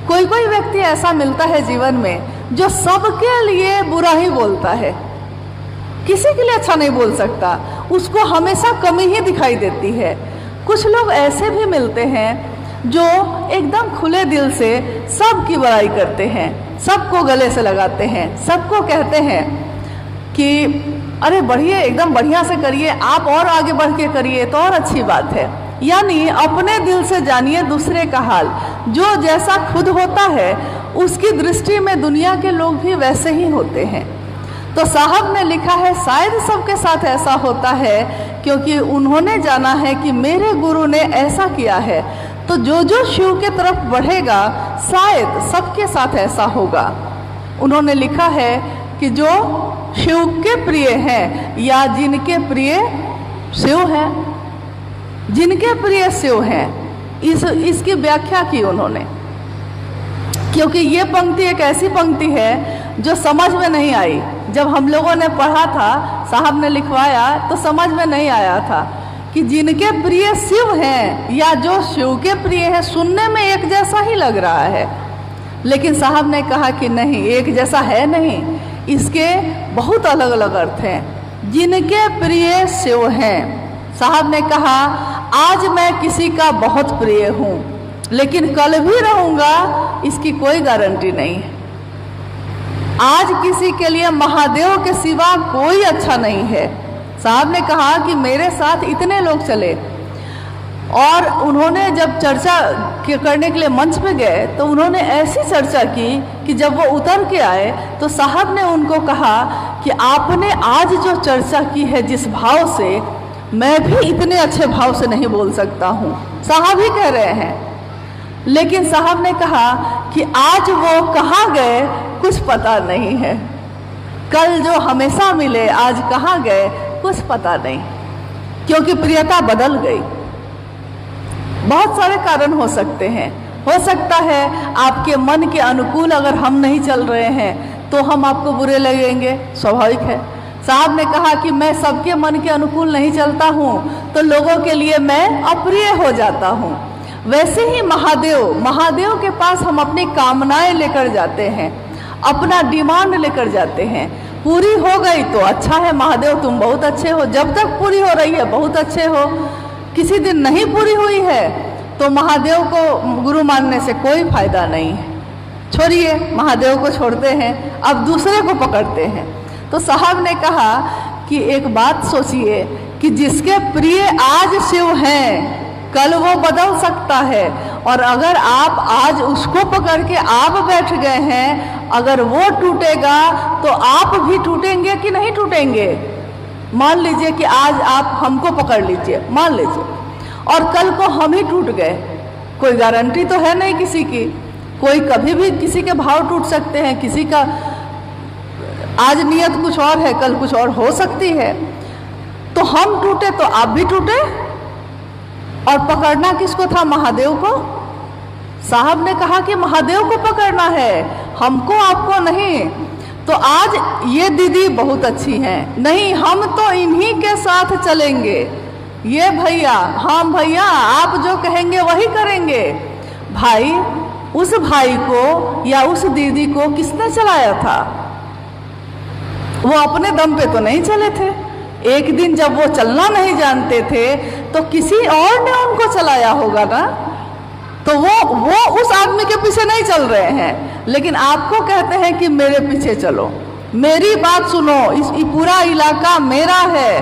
कोई कोई व्यक्ति ऐसा मिलता है जीवन में जो सबके लिए बुरा ही बोलता है, किसी के लिए अच्छा नहीं बोल सकता, उसको हमेशा कमी ही दिखाई देती है। कुछ लोग ऐसे भी मिलते हैं जो एकदम खुले दिल से सबकी बड़ाई करते हैं, सबको गले से लगाते हैं, सबको कहते हैं कि अरे बढ़िए, एकदम बढ़िया से करिए, आप और आगे बढ़ के करिए तो और अच्छी बात है। यानी अपने दिल से जानिए दूसरे का हाल। जो जैसा खुद होता है उसकी दृष्टि में दुनिया के लोग भी वैसे ही होते हैं। तो साहब ने लिखा है शायद सबके साथ ऐसा होता है, क्योंकि उन्होंने जाना है कि मेरे गुरु ने ऐसा किया है, तो जो जो शिव के तरफ बढ़ेगा शायद सबके साथ ऐसा होगा। उन्होंने लिखा है कि जो शिव के प्रिय हैं या जिनके प्रिय शिव हैं, जिनके प्रिय शिव हैं, इसकी व्याख्या की उन्होंने, क्योंकि ये पंक्ति एक ऐसी पंक्ति है जो समझ में नहीं आई। जब हम लोगों ने पढ़ा था, साहब ने लिखवाया तो समझ में नहीं आया था कि जिनके प्रिय शिव हैं या जो शिव के प्रिय हैं, सुनने में एक जैसा ही लग रहा है, लेकिन साहब ने कहा कि नहीं, एक जैसा है नहीं, इसके बहुत अलग अलग अर्थ हैं। जिनके प्रिय शिव हैं, साहब ने कहा आज मैं किसी का बहुत प्रिय हूँ, लेकिन कल भी रहूँगा इसकी कोई गारंटी नहीं है। आज किसी के लिए महादेव के सिवा कोई अच्छा नहीं है। साहब ने कहा कि मेरे साथ इतने लोग चले, और उन्होंने जब चर्चा करने के लिए मंच पे गए तो उन्होंने ऐसी चर्चा की कि जब वो उतर के आए तो साहब ने उनको कहा कि आपने आज जो चर्चा की है जिस भाव से, मैं भी इतने अच्छे भाव से नहीं बोल सकता हूँ। साहब ही कह रहे हैं, लेकिन साहब ने कहा कि आज वो कहाँ गए कुछ पता नहीं है, कल जो हमेशा मिले आज कहाँ गए कुछ पता नहीं, क्योंकि प्रियता बदल गई। बहुत सारे कारण हो सकते हैं। हो सकता है आपके मन के अनुकूल अगर हम नहीं चल रहे हैं तो हम आपको बुरे लगेंगे, स्वाभाविक है। साहब ने कहा कि मैं सबके मन के अनुकूल नहीं चलता हूँ तो लोगों के लिए मैं अप्रिय हो जाता हूँ। वैसे ही महादेव के पास हम अपनी कामनाएं लेकर जाते हैं, अपना डिमांड लेकर जाते हैं। पूरी हो गई तो अच्छा है, महादेव तुम बहुत अच्छे हो, जब तक पूरी हो रही है बहुत अच्छे हो। किसी दिन नहीं पूरी हुई है तो महादेव को गुरु मानने से कोई फायदा नहीं है। छोड़िए, महादेव को छोड़ते हैं, अब दूसरे को पकड़ते हैं। तो साहब ने कहा कि एक बात सोचिए कि जिसके प्रिय आज शिव हैं, कल वो बदल सकता है, और अगर आप आज उसको पकड़ के आप बैठ गए हैं, अगर वो टूटेगा तो आप भी टूटेंगे कि नहीं टूटेंगे। मान लीजिए कि आज आप हमको पकड़ लीजिए, मान लीजिए, और कल को हम ही टूट गए, कोई गारंटी तो है नहीं किसी की। कोई कभी भी किसी के भाव टूट सकते हैं, किसी का आज नियत कुछ और है, कल कुछ और हो सकती है। तो हम टूटे तो आप भी टूटे, और पकड़ना किसको था? महादेव को। साहब ने कहा कि महादेव को पकड़ना है, हमको आपको नहीं। तो आज ये दीदी बहुत अच्छी हैं, नहीं हम तो इन्हीं के साथ चलेंगे, ये भैया, हाँ भैया आप जो कहेंगे वही करेंगे। भाई, उस भाई को या उस दीदी को किसने चलाया था? वो अपने दम पे तो नहीं चले थे। एक दिन जब वो चलना नहीं जानते थे तो किसी और ने उनको चलाया होगा ना। तो वो उस आदमी के पीछे नहीं चल रहे हैं, लेकिन आपको कहते हैं कि मेरे पीछे चलो, मेरी बात सुनो, ये पूरा इलाका मेरा है।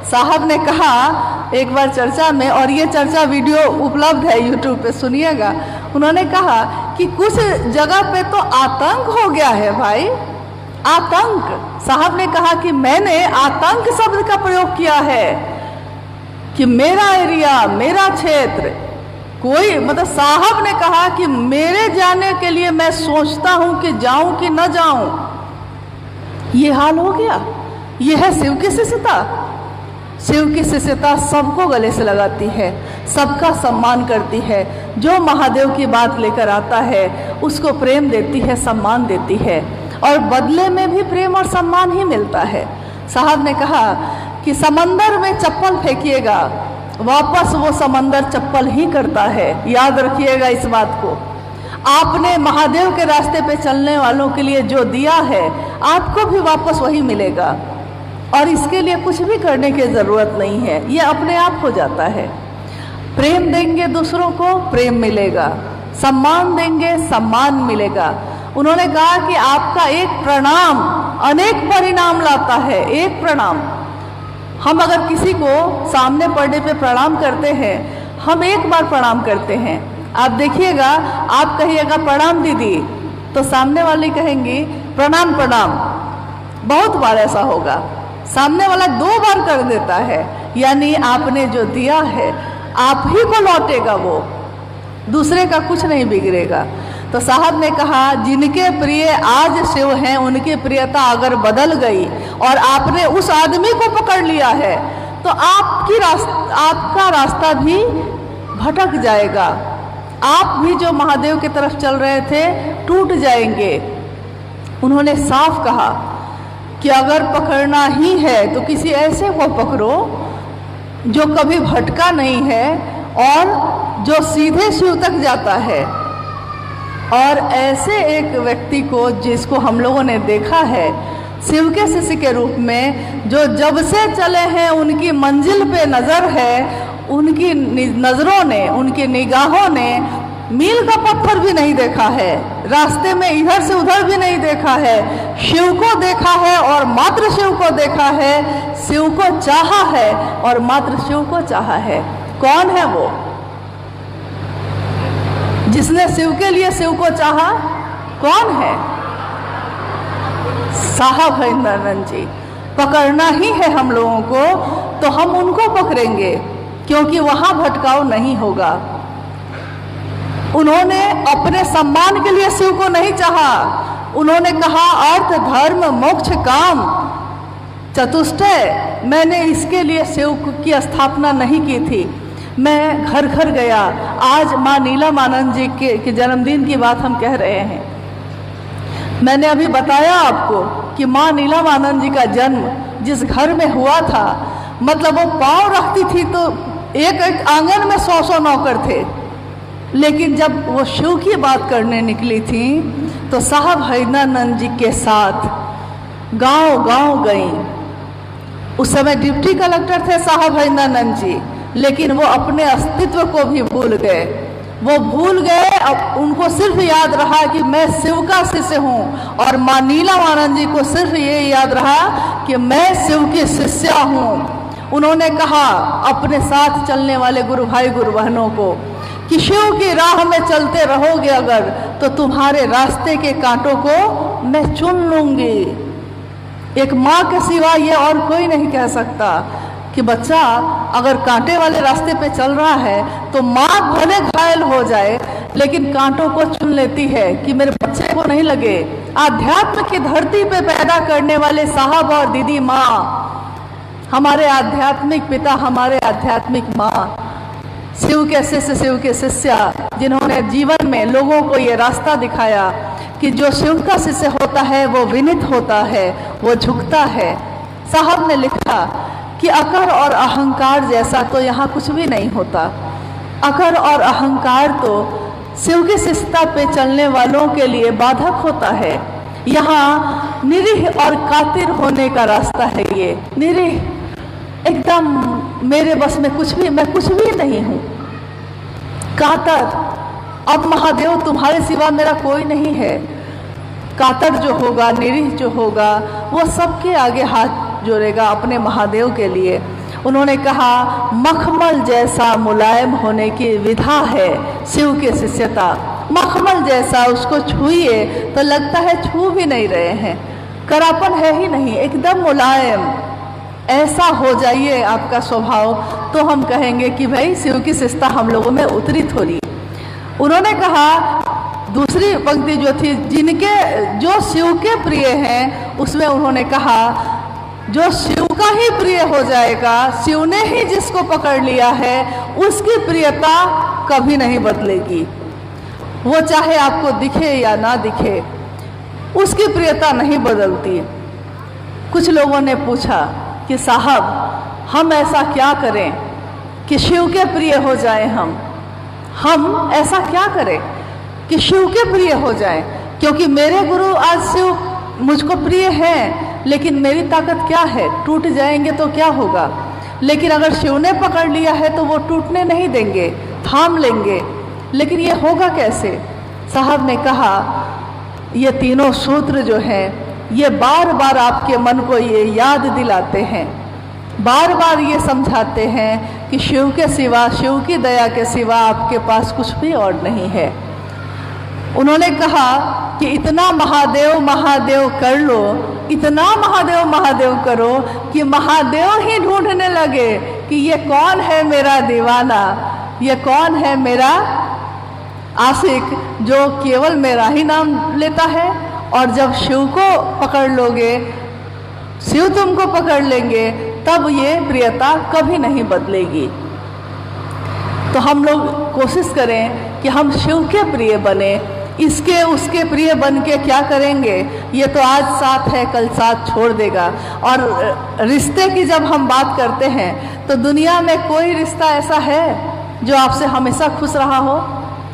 साहब ने कहा एक बार चर्चा में, और ये चर्चा वीडियो उपलब्ध है यूट्यूब पे, सुनिएगा। उन्होंने कहा कि कुछ जगह पे तो आतंक हो गया है भाई, आतंक। साहब ने कहा कि मैंने आतंक शब्द का प्रयोग किया है कि मेरा एरिया, मेरा क्षेत्र, कोई मतलब साहब ने कहा कि मेरे जाने के लिए मैं सोचता हूं कि जाऊं कि न जाऊं। ये हाल हो गया। ये है शिव की शिष्यता। शिव की शिष्यता सबको गले से लगाती है, सबका सम्मान करती है। जो महादेव की बात लेकर आता है उसको प्रेम देती है, सम्मान देती है, और बदले में भी प्रेम और सम्मान ही मिलता है। साहब ने कहा कि समंदर में चप्पल फेंकिएगा, वापस वो समंदर चप्पल ही करता है। याद रखिएगा इस बात को। आपने महादेव के रास्ते पे चलने वालों के लिए जो दिया है, आपको भी वापस वही मिलेगा, और इसके लिए कुछ भी करने की ज़रूरत नहीं है, ये अपने आप हो जाता है। प्रेम देंगे दूसरों को, प्रेम मिलेगा, सम्मान देंगे, सम्मान मिलेगा। उन्होंने कहा कि आपका एक प्रणाम अनेक परिणाम लाता है। एक प्रणाम, हम अगर किसी को सामने पड़ने पे प्रणाम करते हैं, हम एक बार प्रणाम करते हैं, आप देखिएगा, आप कहिएगा प्रणाम दीदी, तो सामने वाली कहेंगी प्रणाम प्रणाम। बहुत बार ऐसा होगा, सामने वाला 2 बार कर देता है, यानी आपने जो दिया है आप ही को लौटेगा, वो दूसरे का कुछ नहीं बिगड़ेगा। तो साहब ने कहा जिनके प्रिय आज शिव हैं, उनकी प्रियता अगर बदल गई और आपने उस आदमी को पकड़ लिया है तो आपका रास्ता भी भटक जाएगा। आप भी जो महादेव की तरफ चल रहे थे टूट जाएंगे। उन्होंने साफ कहा कि अगर पकड़ना ही है तो किसी ऐसे को पकड़ो जो कभी भटका नहीं है और जो सीधे शिव तक जाता है। और ऐसे एक व्यक्ति को जिसको हम लोगों ने देखा है शिव के शिष्य के रूप में, जो जब से चले हैं उनकी मंजिल पे नज़र है, उनकी नज़रों ने, उनकी निगाहों ने मील का पत्थर भी नहीं देखा है, रास्ते में इधर से उधर भी नहीं देखा है, शिव को देखा है और मात्र शिव को देखा है, शिव को चाहा है और मात्र शिव को चाहा है। कौन है वो जिसने शिव के लिए शिव को चाहा? कौन है? साहब इंद्रानंद जी। पकड़ना ही है हम लोगों को तो हम उनको पकड़ेंगे, क्योंकि वहां भटकाव नहीं होगा। उन्होंने अपने सम्मान के लिए शिव को नहीं चाहा। उन्होंने कहा अर्थ धर्म मोक्ष काम चतुष्टय, मैंने इसके लिए शिव की स्थापना नहीं की थी। मैं घर घर गया। आज माँ नीलमानंद जी के जन्मदिन की बात हम कह रहे हैं। मैंने अभी बताया आपको कि माँ नीलमानंद जी का जन्म जिस घर में हुआ था, मतलब वो पाँव रखती थी तो एक एक आंगन में 100 नौकर थे, लेकिन जब वो शिव की बात करने निकली थी तो साहब हैदरानंद जी के साथ गांव गांव गई। उस समय डिप्टी कलेक्टर थे साहब हरिंदरानंद जी, लेकिन वो अपने अस्तित्व को भी भूल गए। वो भूल गए, अब उनको सिर्फ याद रहा कि मैं शिव का शिष्य हूँ, और माँ नीलम जी को सिर्फ ये याद रहा कि मैं शिव की शिष्या हूँ। उन्होंने कहा अपने साथ चलने वाले गुरु भाई गुरु बहनों को कि शिव की राह में चलते रहोगे अगर, तो तुम्हारे रास्ते के कांटों को मैं चुन लूंगी। एक माँ के सिवा ये और कोई नहीं कह सकता कि बच्चा अगर कांटे वाले रास्ते पे चल रहा है तो माँ भले घायल हो जाए लेकिन कांटों को चुन लेती है कि मेरे बच्चे को नहीं लगे। आध्यात्म की धरती पे पैदा करने वाले साहब और दीदी माँ, हमारे आध्यात्मिक पिता, हमारे आध्यात्मिक माँ, शिव के शिष्य, शिव के शिष्या, जिन्होंने जीवन में लोगों को ये रास्ता दिखाया कि जो शिव का शिष्य होता है वो विनित होता है, वो झुकता है। साहब ने लिखा कि अकर और अहंकार जैसा तो यहाँ कुछ भी नहीं होता। अकर और अहंकार तो शिव की शिष्यता पे चलने वालों के लिए बाधक होता है। यहाँ निरीह और कातिर होने का रास्ता है। ये निरीह, एकदम मेरे बस में कुछ भी, मैं कुछ भी नहीं हूँ। कातर, अब महादेव तुम्हारे सिवा मेरा कोई नहीं है। कातर जो होगा, निरीह जो होगा, वो सबके आगे हाथ जोड़ेगा अपने महादेव के लिए। उन्होंने कहा मखमल जैसा मुलायम होने की विधा है शिव की शिष्यता। मखमल जैसा, उसको छुइए तो लगता है छू भी नहीं रहे हैं, करापन है ही नहीं, एकदम मुलायम। ऐसा हो जाइए आपका स्वभाव तो हम कहेंगे कि भाई शिव की शिष्यता हम लोगों में उतरी थोड़ी। उन्होंने कहा, दूसरी पंक्ति जो थी, जिनके जो शिव के प्रिय हैं, उसमें उन्होंने कहा जो शिव का ही प्रिय हो जाएगा, शिव ने ही जिसको पकड़ लिया है, उसकी प्रियता कभी नहीं बदलेगी। वो चाहे आपको दिखे या ना दिखे, उसकी प्रियता नहीं बदलती। कुछ लोगों ने पूछा कि साहब हम ऐसा क्या करें कि शिव के प्रिय हो जाए, हम ऐसा क्या करें कि शिव के प्रिय हो जाए, क्योंकि मेरे गुरु आज शिव मुझको प्रिय हैं, लेकिन मेरी ताकत क्या है, टूट जाएंगे तो क्या होगा। लेकिन अगर शिव ने पकड़ लिया है तो वो टूटने नहीं देंगे, थाम लेंगे। लेकिन ये होगा कैसे? साहब ने कहा ये तीनों सूत्र जो हैं ये बार बार आपके मन को ये याद दिलाते हैं, बार बार ये समझाते हैं कि शिव के सिवा, शिव की दया के सिवा आपके पास कुछ भी और नहीं है। उन्होंने कहा कि इतना महादेव महादेव कर लो, इतना महादेव महादेव करो कि महादेव ही ढूंढने लगे कि ये कौन है मेरा दीवाना, ये कौन है मेरा आशिक जो केवल मेरा ही नाम लेता है। और जब शिव को पकड़ लोगे, शिव तुमको पकड़ लेंगे, तब ये प्रियता कभी नहीं बदलेगी। तो हम लोग कोशिश करें कि हम शिव के प्रिय बने। इसके उसके प्रिय बन के क्या करेंगे? ये तो आज साथ है कल साथ छोड़ देगा। और रिश्ते की जब हम बात करते हैं तो दुनिया में कोई रिश्ता ऐसा है जो आपसे हमेशा खुश रहा हो?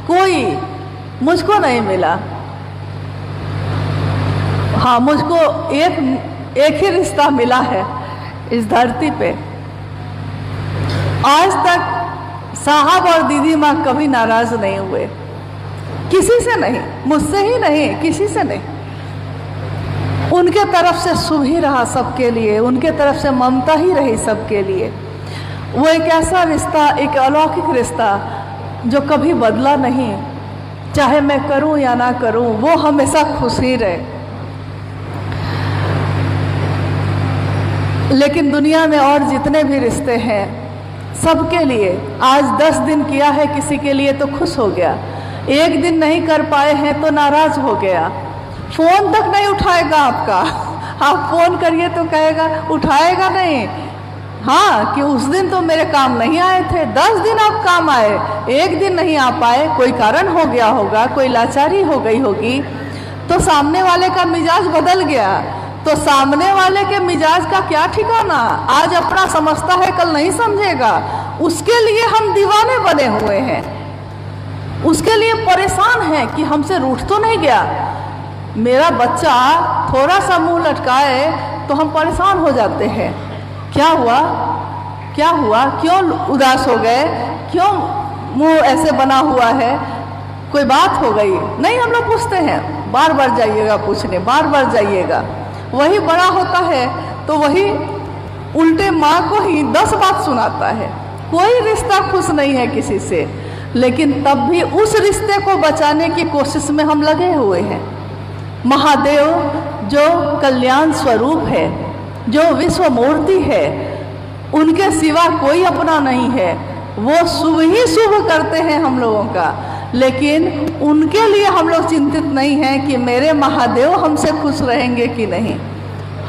कोई मुझको नहीं मिला। हाँ, मुझको एक ही रिश्ता मिला है इस धरती पे। आज तक साहब और दीदी माँ कभी नाराज नहीं हुए, किसी से नहीं, मुझसे ही नहीं, किसी से नहीं। उनके तरफ से शुभ ही रहा सबके लिए, उनके तरफ से ममता ही रही सबके लिए। वो एक ऐसा रिश्ता, एक अलौकिक रिश्ता जो कभी बदला नहीं, चाहे मैं करूं या ना करूं, वो हमेशा खुश ही रहे। लेकिन दुनिया में और जितने भी रिश्ते हैं सबके लिए आज 10 दिन किया है, किसी के लिए तो खुश हो गया, एक दिन नहीं कर पाए हैं तो नाराज हो गया, फोन तक नहीं उठाएगा आपका। आप फोन करिए तो कहेगा, उठाएगा नहीं। हाँ, कि उस दिन तो मेरे काम नहीं आए थे, 10 दिन आप काम आए, एक दिन नहीं आ पाए, कोई कारण हो गया होगा, कोई लाचारी हो गई होगी, तो सामने वाले का मिजाज बदल गया। तो सामने वाले के मिजाज का क्या ठिकाना, आज अपना समझता है कल नहीं समझेगा। उसके लिए हम दीवाने बने हुए हैं, उसके लिए परेशान हैं कि हमसे रूठ तो नहीं गया। मेरा बच्चा थोड़ा सा मुंह लटकाए तो हम परेशान हो जाते हैं। क्या हुआ, क्या हुआ, क्यों उदास हो गए, क्यों मुंह ऐसे बना हुआ है, कोई बात हो गई? नहीं, हम लोग पूछते हैं, बार बार जाइएगा पूछने, बार बार जाइएगा। वही बड़ा होता है तो वही उल्टे माँ को ही 10 बात सुनाता है। कोई रिश्ता खुश नहीं है किसी से, लेकिन तब भी उस रिश्ते को बचाने की कोशिश में हम लगे हुए हैं। महादेव जो कल्याण स्वरूप है, जो विश्व मूर्ति है, उनके सिवा कोई अपना नहीं है। वो शुभ ही शुभ करते हैं हम लोगों का, लेकिन उनके लिए हम लोग चिंतित नहीं हैं कि मेरे महादेव हमसे खुश रहेंगे कि नहीं।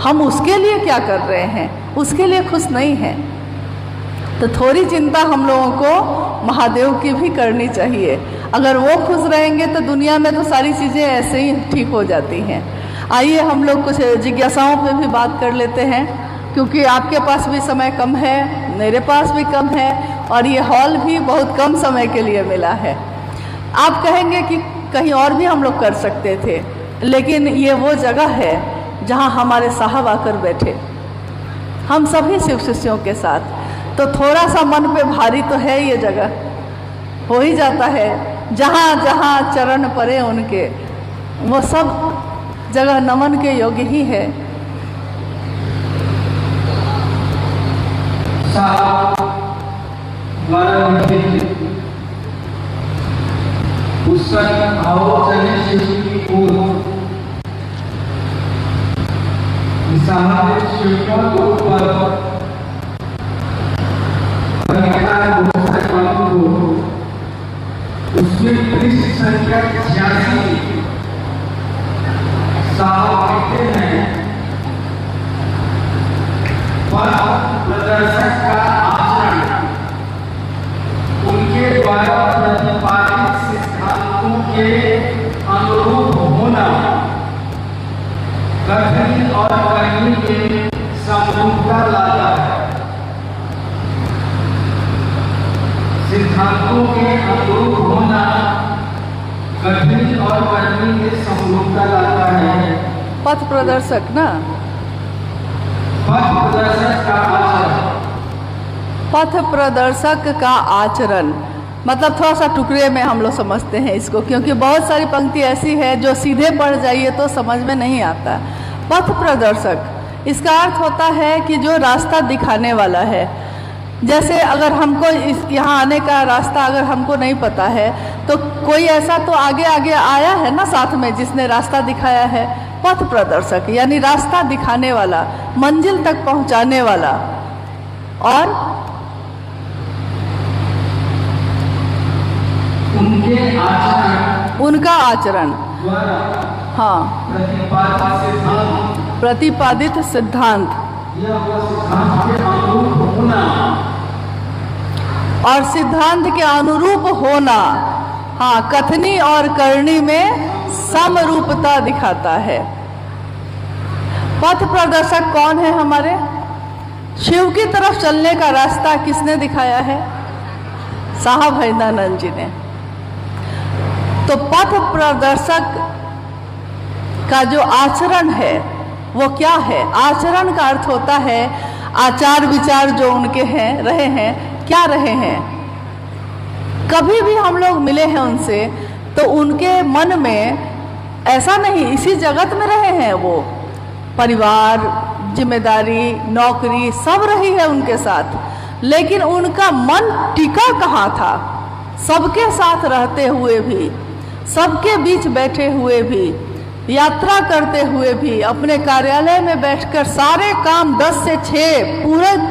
हम उसके लिए क्या कर रहे हैं, उसके लिए खुश नहीं हैं। तो थोड़ी चिंता हम लोगों को महादेव की भी करनी चाहिए। अगर वो खुश रहेंगे तो दुनिया में तो सारी चीज़ें ऐसे ही ठीक हो जाती हैं। आइए हम लोग कुछ जिज्ञासाओं पे भी बात कर लेते हैं, क्योंकि आपके पास भी समय कम है, मेरे पास भी कम है, और ये हॉल भी बहुत कम समय के लिए मिला है। आप कहेंगे कि कहीं और भी हम लोग कर सकते थे, लेकिन ये वो जगह है जहाँ हमारे साहब आकर बैठे, हम सभी शिव शिष्यों के साथ। तो थोड़ा सा मन पे भारी तो है ये जगह, हो ही जाता है। जहाँ जहाँ चरण पड़े उनके, वो सब जगह नमन के योग्य ही है। पुस्तक आओ चले शिव की ओर, शिव का उसमें पृष्ठ संख्या 86 साहब लिखते हैं, पथ प्रदर्शक का आचरण उनके द्वारा प्रतिपादित सिद्धांतों के अनुरूप होना, कथनी और करनी में समरूपता लाता है। सिद्धांतों के अनुरूप होना कथनी और करनी में समरूपता लाता है। पथ प्रदर्शक ना, पथ प्रदर्शक का आचरण, पथ प्रदर्शक का आचरण मतलब थोड़ा सा टुकड़े में हम लोग समझते हैं इसको, क्योंकि बहुत सारी पंक्ति ऐसी है जो सीधे पढ़ जाइए तो समझ में नहीं आता। पथ प्रदर्शक इसका अर्थ होता है कि जो रास्ता दिखाने वाला है। जैसे अगर हमको यहाँ आने का रास्ता अगर हमको नहीं पता है तो कोई ऐसा तो आगे आगे आया है ना साथ में जिसने रास्ता दिखाया है। पथ प्रदर्शक यानी रास्ता दिखाने वाला, मंजिल तक पहुँचाने वाला। और उनका आचरण हाँ प्रतिपादित सिद्धांत और सिद्धांत के अनुरूप होना, हाँ कथनी और करनी में समरूपता दिखाता है। पथ प्रदर्शक कौन है हमारे? शिव की तरफ चलने का रास्ता किसने दिखाया है? साहब हैदानंद जी ने। तो पथ प्रदर्शक का जो आचरण है वो क्या है? आचरण का अर्थ होता है आचार विचार जो उनके हैं, रहे हैं, क्या रहे हैं। कभी भी हम लोग मिले हैं उनसे तो उनके मन में ऐसा नहीं, इसी जगत में रहे हैं वो, परिवार, जिम्मेदारी, नौकरी सब रही है उनके साथ, लेकिन उनका मन टिका कहाँ था? सबके साथ रहते हुए भी, सबके बीच बैठे हुए भी, यात्रा करते हुए भी, अपने कार्यालय में बैठकर सारे काम 10 से 6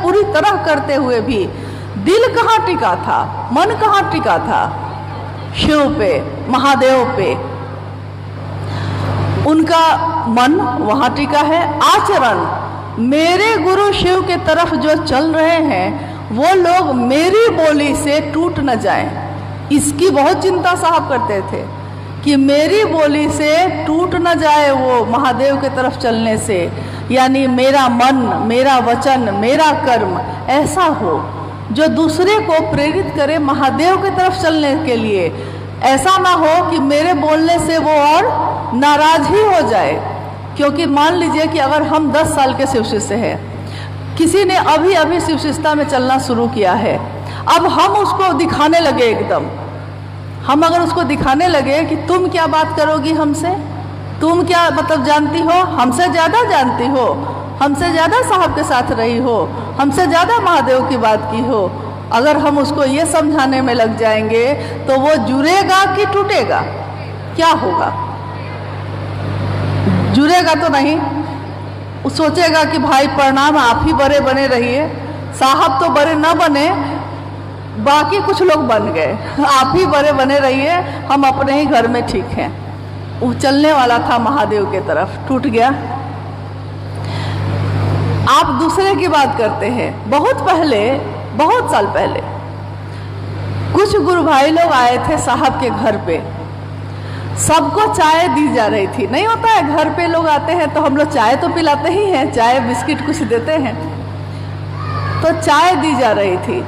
पूरी तरह करते हुए भी दिल कहाँ टिका था? मन कहाँ टिका था? शिव पे, महादेव पे। उनका मन वहाँ टिका है। आचरण, मेरे गुरु शिव के तरफ जो चल रहे हैं वो लोग मेरी बोली से टूट न जाएं, इसकी बहुत चिंता साहब करते थे कि मेरी बोली से टूट न जाए वो महादेव के तरफ चलने से। यानी मेरा मन, मेरा वचन, मेरा कर्म ऐसा हो जो दूसरे को प्रेरित करे महादेव की तरफ चलने के लिए। ऐसा ना हो कि मेरे बोलने से वो और नाराज ही हो जाए। क्योंकि मान लीजिए कि अगर हम 10 साल के शिव शिष्य हैं, किसी ने अभी अभी शिव शिष्यता में चलना शुरू किया है, अब हम उसको दिखाने लगे एकदम, हम अगर उसको दिखाने लगे कि तुम क्या बात करोगी हमसे, तुम क्या मतलब जानती हो, हमसे ज़्यादा जानती हो, हमसे ज़्यादा साहब के साथ रही हो, हमसे ज़्यादा महादेव की बात की हो, अगर हम उसको ये समझाने में लग जाएंगे तो वो जुड़ेगा कि टूटेगा? क्या होगा? जुड़ेगा तो नहीं, वो सोचेगा कि भाई प्रणाम, आप ही बड़े बने रहिए, साहब तो बड़े न बने, बाकी कुछ लोग बन गए, आप ही बड़े बने रहिए, हम अपने ही घर में ठीक हैं। वो चलने वाला था महादेव के तरफ, टूट गया। आप दूसरे की बात करते हैं। बहुत पहले, बहुत साल पहले कुछ गुरु भाई लोग आए थे साहब के घर पे, सबको चाय दी जा रही थी। नहीं होता है, घर पे लोग आते हैं तो हम लोग चाय तो पिलाते ही हैं, चाय बिस्किट कुछ देते हैं, तो चाय दी जा रही थी।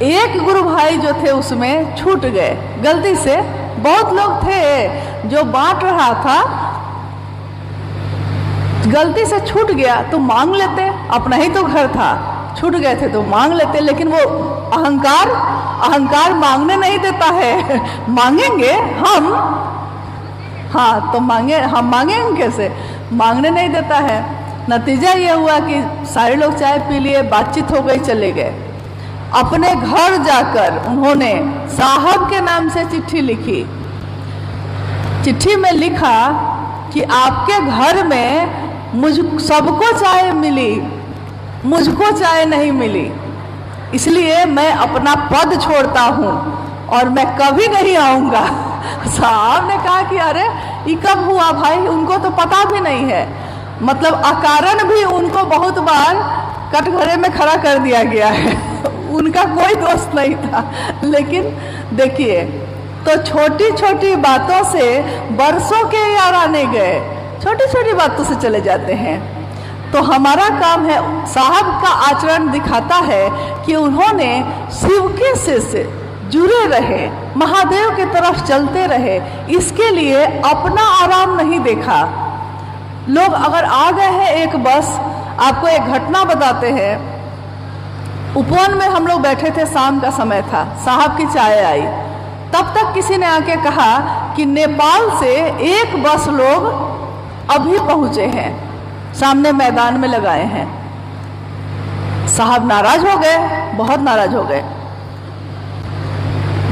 एक गुरु भाई जो थे उसमें छूट गए गलती से। बहुत लोग थे जो बांट रहा था, गलती से छूट गया तो मांग लेते, अपना ही तो घर था, छूट गए थे तो मांग लेते। लेकिन वो अहंकार मांगने नहीं देता है। मांगेंगे हम, हाँ तो हम मांगेंगे कैसे, मांगने नहीं देता है। नतीजा ये हुआ कि सारे लोग चाय पी लिए, बातचीत हो गई, चले गए। अपने घर जाकर उन्होंने साहब के नाम से चिट्ठी लिखी। चिट्ठी में लिखा कि आपके घर में सबको चाय मिली, मुझको चाय नहीं मिली, इसलिए मैं अपना पद छोड़ता हूँ और मैं कभी नहीं आऊँगा। साहब ने कहा कि अरे ये कब हुआ भाई, उनको तो पता भी नहीं है। मतलब अकारण भी उनको बहुत बार कटघरे में खड़ा कर दिया गया है। उनका कोई दोस्त नहीं था। लेकिन देखिए, तो छोटी छोटी बातों से बरसों के यार आने गए, छोटी छोटी बातों से चले जाते हैं। तो हमारा काम है, साहब का आचरण दिखाता है कि उन्होंने शिव के से जुड़े रहे, महादेव की तरफ चलते रहे, इसके लिए अपना आराम नहीं देखा। लोग अगर आ गए हैं एक बस, आपको एक घटना बताते हैं। उपवन में हम लोग बैठे थे, शाम का समय था, साहब की चाय आई, तब तक किसी ने आके कहा कि नेपाल से एक बस लोग अभी पहुंचे हैं, सामने मैदान में लगाए हैं। साहब नाराज हो गए, बहुत नाराज हो गए,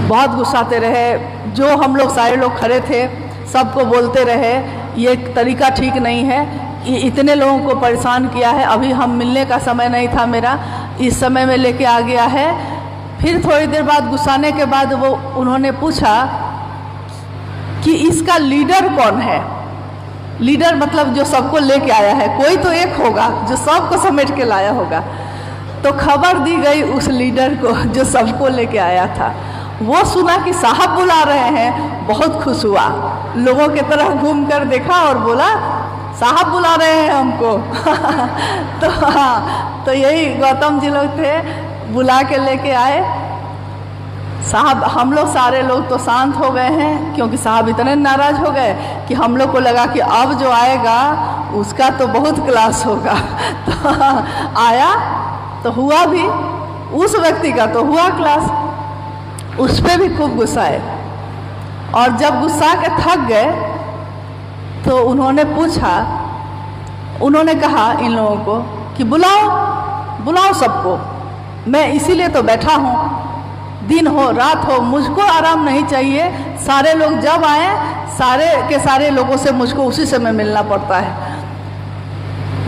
बहुत गुस्साते रहे। जो हम लोग सारे लोग खड़े थे सबको बोलते रहे ये तरीका ठीक नहीं है, ये इतने लोगों को परेशान किया है, अभी हम मिलने का समय नहीं था मेरा, इस समय में लेके आ गया है। फिर थोड़ी देर बाद गुस्साने के बाद वो उन्होंने पूछा कि इसका लीडर कौन है। लीडर मतलब जो सबको लेके आया है, कोई तो एक होगा जो सबको समेट के लाया होगा। तो खबर दी गई उस लीडर को जो सबको लेके आया था। वो सुना कि साहब बुला रहे हैं, बहुत खुश हुआ, लोगों की तरह घूम कर देखा और बोला साहब बुला रहे हैं हमको। तो हाँ, तो यही गौतम जी लोग थे, बुला के लेके आए साहब। हम लोग सारे लोग तो शांत हो गए हैं, क्योंकि साहब इतने नाराज हो गए कि हम लोग को लगा कि अब जो आएगा उसका तो बहुत क्लास होगा। तो आया तो हुआ भी, उस व्यक्ति का तो हुआ क्लास, उस पर भी खूब गुस्साए। और जब गुस्सा के थक गए तो उन्होंने पूछा, उन्होंने कहा इन लोगों को कि बुलाओ सबको, मैं इसीलिए तो बैठा हूँ, दिन हो रात हो मुझको आराम नहीं चाहिए। सारे लोग जब आए, सारे के सारे लोगों से मुझको उसी समय मिलना पड़ता है।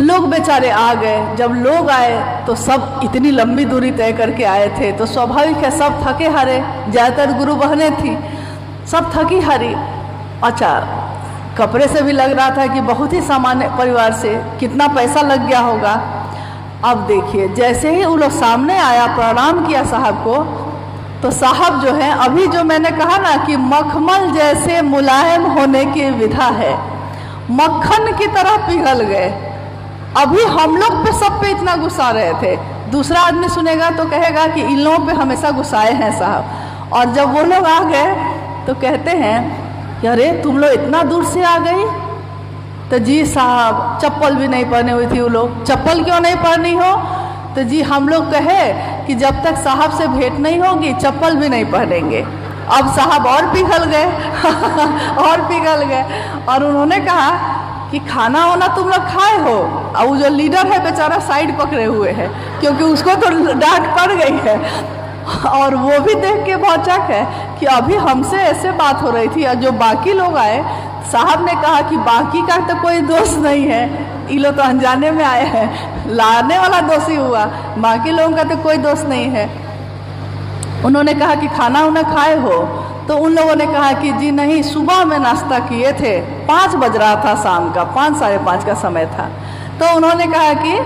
लोग बेचारे आ गए। जब लोग आए तो सब इतनी लंबी दूरी तय करके आए थे, तो स्वाभाविक है सब थके हारे, ज़्यादातर गुरु बहनें थी, सब थकी हारी। अच्छा, कपड़े से भी लग रहा था कि बहुत ही सामान्य परिवार से, कितना पैसा लग गया होगा। अब देखिए, जैसे ही वो लोग सामने आया, प्रणाम किया साहब को, तो साहब जो है, अभी जो मैंने कहा ना कि मखमल जैसे मुलायम होने की विधा है, मक्खन की तरह पिघल गए। अभी हम लोग पे सब पे इतना गुस्सा रहे थे, दूसरा आदमी सुनेगा तो कहेगा कि इन लोगों पे हमेशा गुस्साए हैं साहब। और जब वो लोग आ गए तो कहते हैं कि अरे तुम लोग इतना दूर से आ गई। तो जी साहब चप्पल भी नहीं पहने हुई थी वो लोग। चप्पल क्यों नहीं पहनी हो? तो जी हम लोग कहे कि जब तक साहब से भेंट नहीं होगी चप्पल भी नहीं पहनेंगे। अब साहब और पिघल गए और पिघल गए और उन्होंने कहा कि खाना वाना तुम लोग खाए हो? और वो जो लीडर है बेचारा साइड पकड़े हुए है, क्योंकि उसको तो डांट पड़ गई है और वो भी देख के भौचक है कि अभी हमसे ऐसे बात हो रही थी और जो बाकी लोग आए, साहब ने कहा कि बाकी का तो कोई दोष नहीं है, ये लोग तो अनजाने में आए हैं, लाने वाला दोषी हुआ, बाकी लोगों का तो कोई दोष नहीं है। उन्होंने कहा कि खाना उन्हें खाए हो? तो उन लोगों ने कहा कि जी नहीं, सुबह में नाश्ता किए थे, 5 बज रहा था शाम का, 5 साढ़े 5 का समय था। तो उन्होंने कहा कि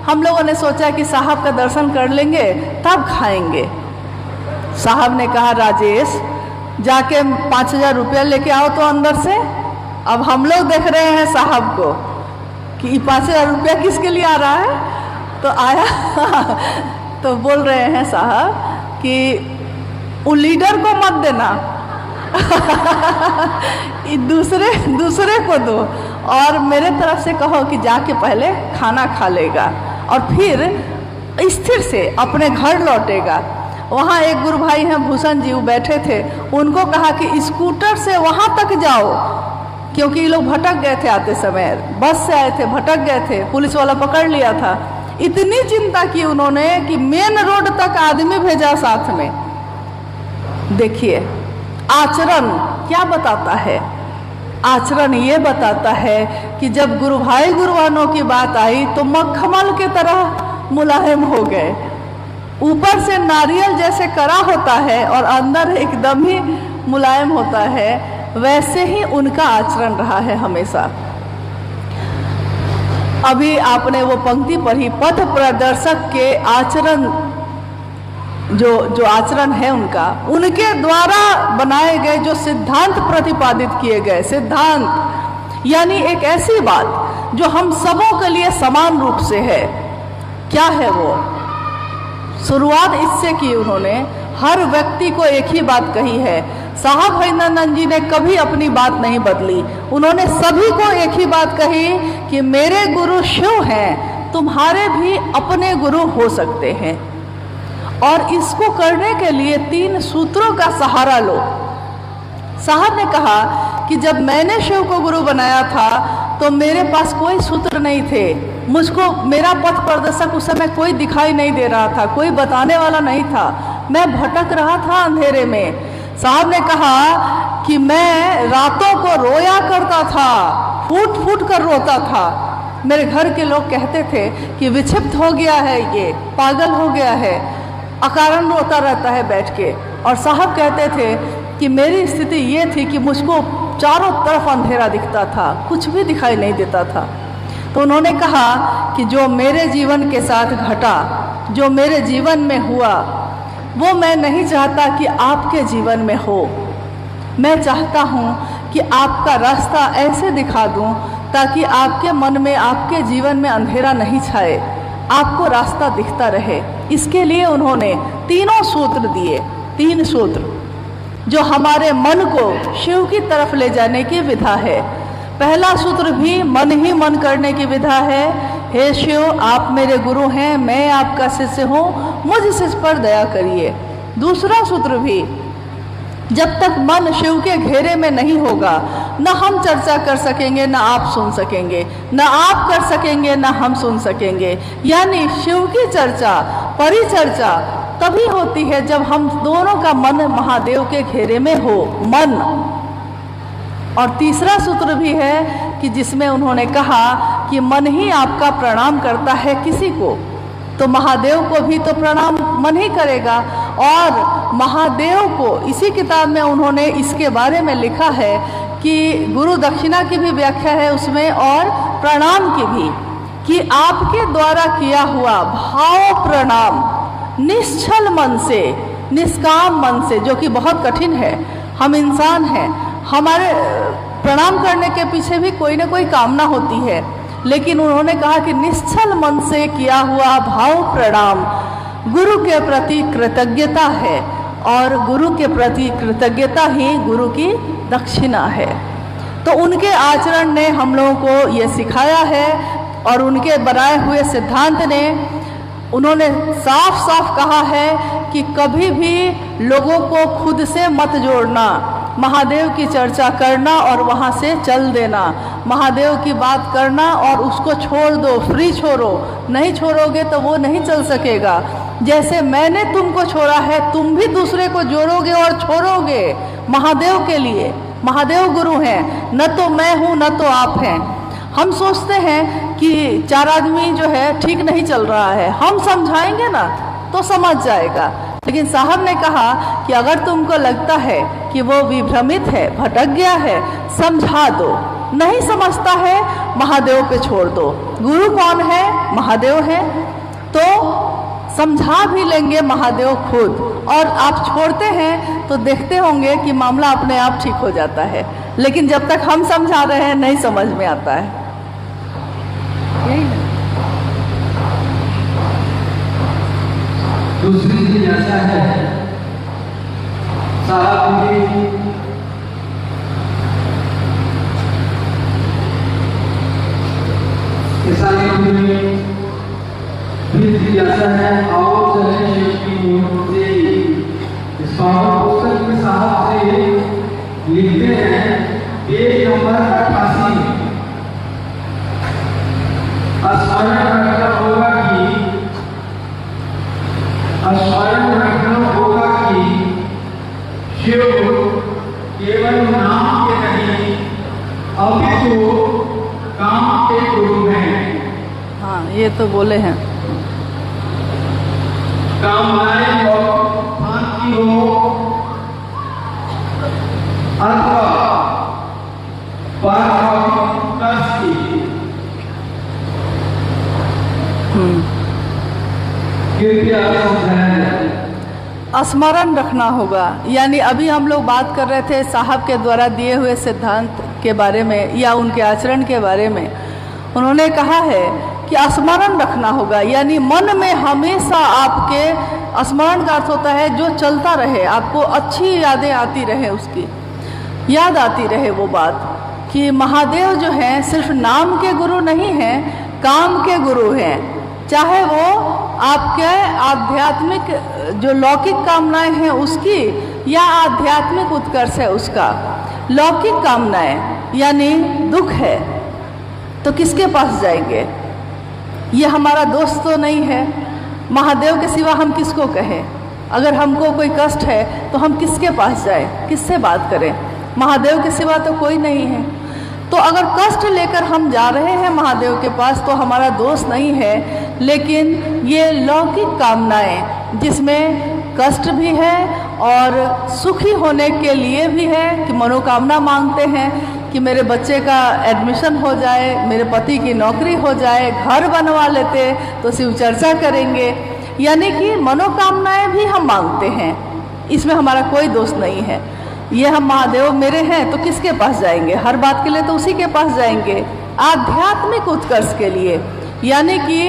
हम लोगों ने सोचा कि साहब का दर्शन कर लेंगे तब खाएंगे। साहब ने कहा राजेश जाके 5,000 रुपया लेके आओ तो अंदर से। अब हम लोग देख रहे हैं साहब को कि 5,000 रुपया किसके लिए आ रहा है। तो आया तो बोल रहे हैं साहब कि वो लीडर को मत देना दूसरे को दो और मेरे तरफ से कहो कि जाके पहले खाना खा लेगा और फिर स्थिर से अपने घर लौटेगा। वहाँ एक गुरु भाई हैं भूषण जी, वो बैठे थे, उनको कहा कि स्कूटर से वहाँ तक जाओ, क्योंकि ये लोग भटक गए थे आते समय, बस से आए थे, भटक गए थे, पुलिस वाला पकड़ लिया था। इतनी चिंता की उन्होंने कि मेन रोड तक आदमी भेजा साथ में। देखिए आचरण क्या बताता है? आचरण ये बताता है कि जब गुरु भाई गुरुआनों की बात आई तो मखमल के तरह मुलायम हो गए। ऊपर से नारियल जैसे कड़ा होता है और अंदर एकदम ही मुलायम होता है, वैसे ही उनका आचरण रहा है हमेशा। अभी आपने वो पंक्ति पढ़ी, पथ प्रदर्शक के आचरण, जो आचरण है उनका, उनके द्वारा बनाए गए जो सिद्धांत प्रतिपादित किए गए, सिद्धांत यानी एक ऐसी बात जो हम सबों के लिए समान रूप से है। क्या है वो? शुरुआत इससे की उन्होंने, हर व्यक्ति को एक ही बात कही है। साहब हरिनंदन जी ने कभी अपनी बात नहीं बदली, उन्होंने सभी को एक ही बात कही कि मेरे गुरु शिव हैं, तुम्हारे भी अपने गुरु हो सकते हैं। और इसको करने के लिए 3 सूत्रों का सहारा लो। साहब ने कहा कि जब मैंने शिव को गुरु बनाया था तो मेरे पास कोई सूत्र नहीं थे, मुझको मेरा पथ प्रदर्शक उस समय कोई दिखाई नहीं दे रहा था, कोई बताने वाला नहीं था, मैं भटक रहा था अंधेरे में। साहब ने कहा कि मैं रातों को रोया करता था, फूट फूट कर रोता था। मेरे घर के लोग कहते थे कि विक्षिप्त हो गया है, ये पागल हो गया है, अकारण रोता रहता है बैठ के। और साहब कहते थे कि मेरी स्थिति ये थी कि मुझको चारों तरफ अंधेरा दिखता था, कुछ भी दिखाई नहीं देता था। तो उन्होंने कहा कि जो मेरे जीवन के साथ घटा, जो मेरे जीवन में हुआ, वो मैं नहीं चाहता कि आपके जीवन में हो। मैं चाहता हूँ कि आपका रास्ता ऐसे दिखा दूँ ताकि आपके मन में, आपके जीवन में अंधेरा नहीं छाए, आपको रास्ता दिखता रहे। इसके लिए उन्होंने 3 सूत्र दिए, 3 सूत्र जो हमारे मन को शिव की तरफ ले जाने की विधा है। पहला सूत्र भी मन ही मन करने की विधा है, हे शिव आप मेरे गुरु हैं, मैं आपका शिष्य हूँ, मुझ शिष्य पर दया करिए। दूसरा सूत्र भी, जब तक मन शिव के घेरे में नहीं होगा, न हम चर्चा कर सकेंगे, न आप सुन सकेंगे, न आप कर सकेंगे, न हम सुन सकेंगे। यानी शिव की चर्चा, परिचर्चा तभी होती है जब हम दोनों का मन महादेव के घेरे में हो, मन। और तीसरा सूत्र भी है कि जिसमें उन्होंने कहा कि मन ही आपका प्रणाम करता है किसी को, तो महादेव को भी तो प्रणाम मन ही करेगा। और महादेव को इसी किताब में उन्होंने इसके बारे में लिखा है कि गुरु दक्षिणा की भी व्याख्या है उसमें और प्रणाम की भी, कि आपके द्वारा किया हुआ भाव प्रणाम निश्चल मन से, निष्काम मन से, जो कि बहुत कठिन है। हम इंसान हैं, हमारे प्रणाम करने के पीछे भी कोई ना कोई कामना होती है, लेकिन उन्होंने कहा कि निश्चल मन से किया हुआ भाव प्रणाम गुरु के प्रति कृतज्ञता है और गुरु के प्रति कृतज्ञता ही गुरु की दक्षिणा है। तो उनके आचरण ने हम लोगों को ये सिखाया है और उनके बनाए हुए सिद्धांत ने उन्होंने साफ साफ कहा है कि कभी भी लोगों को खुद से मत जोड़ना, महादेव की चर्चा करना और वहाँ से चल देना, महादेव की बात करना और उसको छोड़ दो, फ्री छोड़ो, नहीं छोड़ोगे तो वो नहीं चल सकेगा। जैसे मैंने तुमको छोड़ा है तुम भी दूसरे को जोड़ोगे और छोड़ोगे महादेव के लिए। महादेव गुरु हैं, न तो मैं हूँ न तो आप हैं। हम सोचते हैं कि 4 आदमी जो है ठीक नहीं चल रहा है, हम समझाएंगे ना तो समझ जाएगा। लेकिन साहब ने कहा कि अगर तुमको लगता है कि वो विभ्रमित है, भटक गया है, समझा दो, नहीं समझता है महादेव पे छोड़ दो। गुरु कौन है? महादेव है। तो समझा भी लेंगे महादेव खुद, और आप छोड़ते हैं तो देखते होंगे कि मामला अपने आप ठीक हो जाता है। लेकिन जब तक हम समझा रहे हैं नहीं समझ में आता है। यही है। दूसरी चीज ऐसा है, साहब ऐसा है और इस पुस्तक में साहब से लिखते हैं पेज नंबर 88, स्मरण रखना होगा कि शिव केवल नाम के नहीं अपितु काम के गुरु हैं। हाँ, ये तो बोले हैं। कामनाएं और की हो अथवा स्मरण रखना होगा। यानी अभी हम लोग बात कर रहे थे साहब के द्वारा दिए हुए सिद्धांत के बारे में या उनके आचरण के बारे में। उन्होंने कहा है कि स्मरण रखना होगा, यानी मन में हमेशा आपके, स्मरण का अर्थ होता है जो चलता रहे, आपको अच्छी यादें आती रहे, उसकी याद आती रहे वो बात कि महादेव जो हैं सिर्फ नाम के गुरु नहीं हैं, काम के गुरु हैं। चाहे वो आपके आध्यात्मिक जो लौकिक कामनाएं हैं उसकी या आध्यात्मिक उत्कर्ष है उसका। लौकिक कामनाएं यानी दुख है तो किसके पास जाएंगे? ये हमारा दोस्त तो नहीं है। महादेव के सिवा हम किसको कहें? अगर हमको कोई कष्ट है तो हम किसके पास जाएं, किससे बात करें? महादेव के सिवा तो कोई नहीं है। तो अगर कष्ट लेकर हम जा रहे हैं महादेव के पास तो हमारा दोष नहीं है, लेकिन ये लौकिक कामनाएं जिसमें कष्ट भी है और सुखी होने के लिए भी है कि मनोकामना मांगते हैं कि मेरे बच्चे का एडमिशन हो जाए, मेरे पति की नौकरी हो जाए, घर बनवा लेते तो शिव चर्चा करेंगे, यानी कि मनोकामनाएं भी हम मांगते हैं। इसमें हमारा कोई दोष नहीं है। ये हम महादेव मेरे हैं तो किसके पास जाएंगे? हर बात के लिए तो उसी के पास जाएंगे। आध्यात्मिक उत्कर्ष के लिए, यानी कि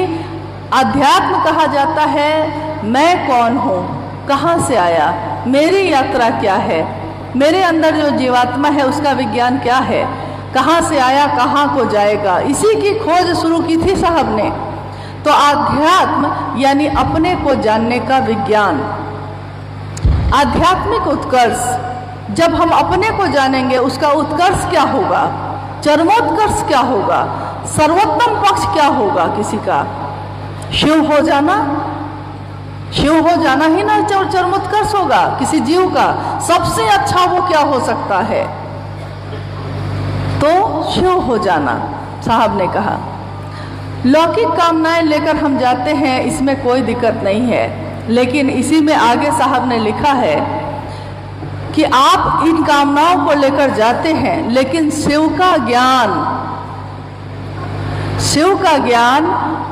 अध्यात्म कहा जाता है मैं कौन हूँ, कहाँ से आया, मेरी यात्रा क्या है, मेरे अंदर जो जीवात्मा है उसका विज्ञान क्या है, कहाँ से आया कहाँ को जाएगा, इसी की खोज शुरू की थी साहब ने। तो आध्यात्म यानी अपने को जानने का विज्ञान। आध्यात्मिक उत्कर्ष, जब हम अपने को जानेंगे उसका उत्कर्ष क्या होगा, चरमोत्कर्ष क्या होगा, सर्वोत्तम पक्ष क्या होगा किसी का? शिव हो जाना। शिव हो जाना ही ना चरमोत्कर्ष होगा किसी जीव का। सबसे अच्छा वो क्या हो सकता है? तो शिव हो जाना, साहब ने कहा। लौकिक कामनाएं लेकर हम जाते हैं, इसमें कोई दिक्कत नहीं है, लेकिन इसी में आगे साहब ने लिखा है कि आप इन कामनाओं को लेकर जाते हैं, लेकिन शिव का ज्ञान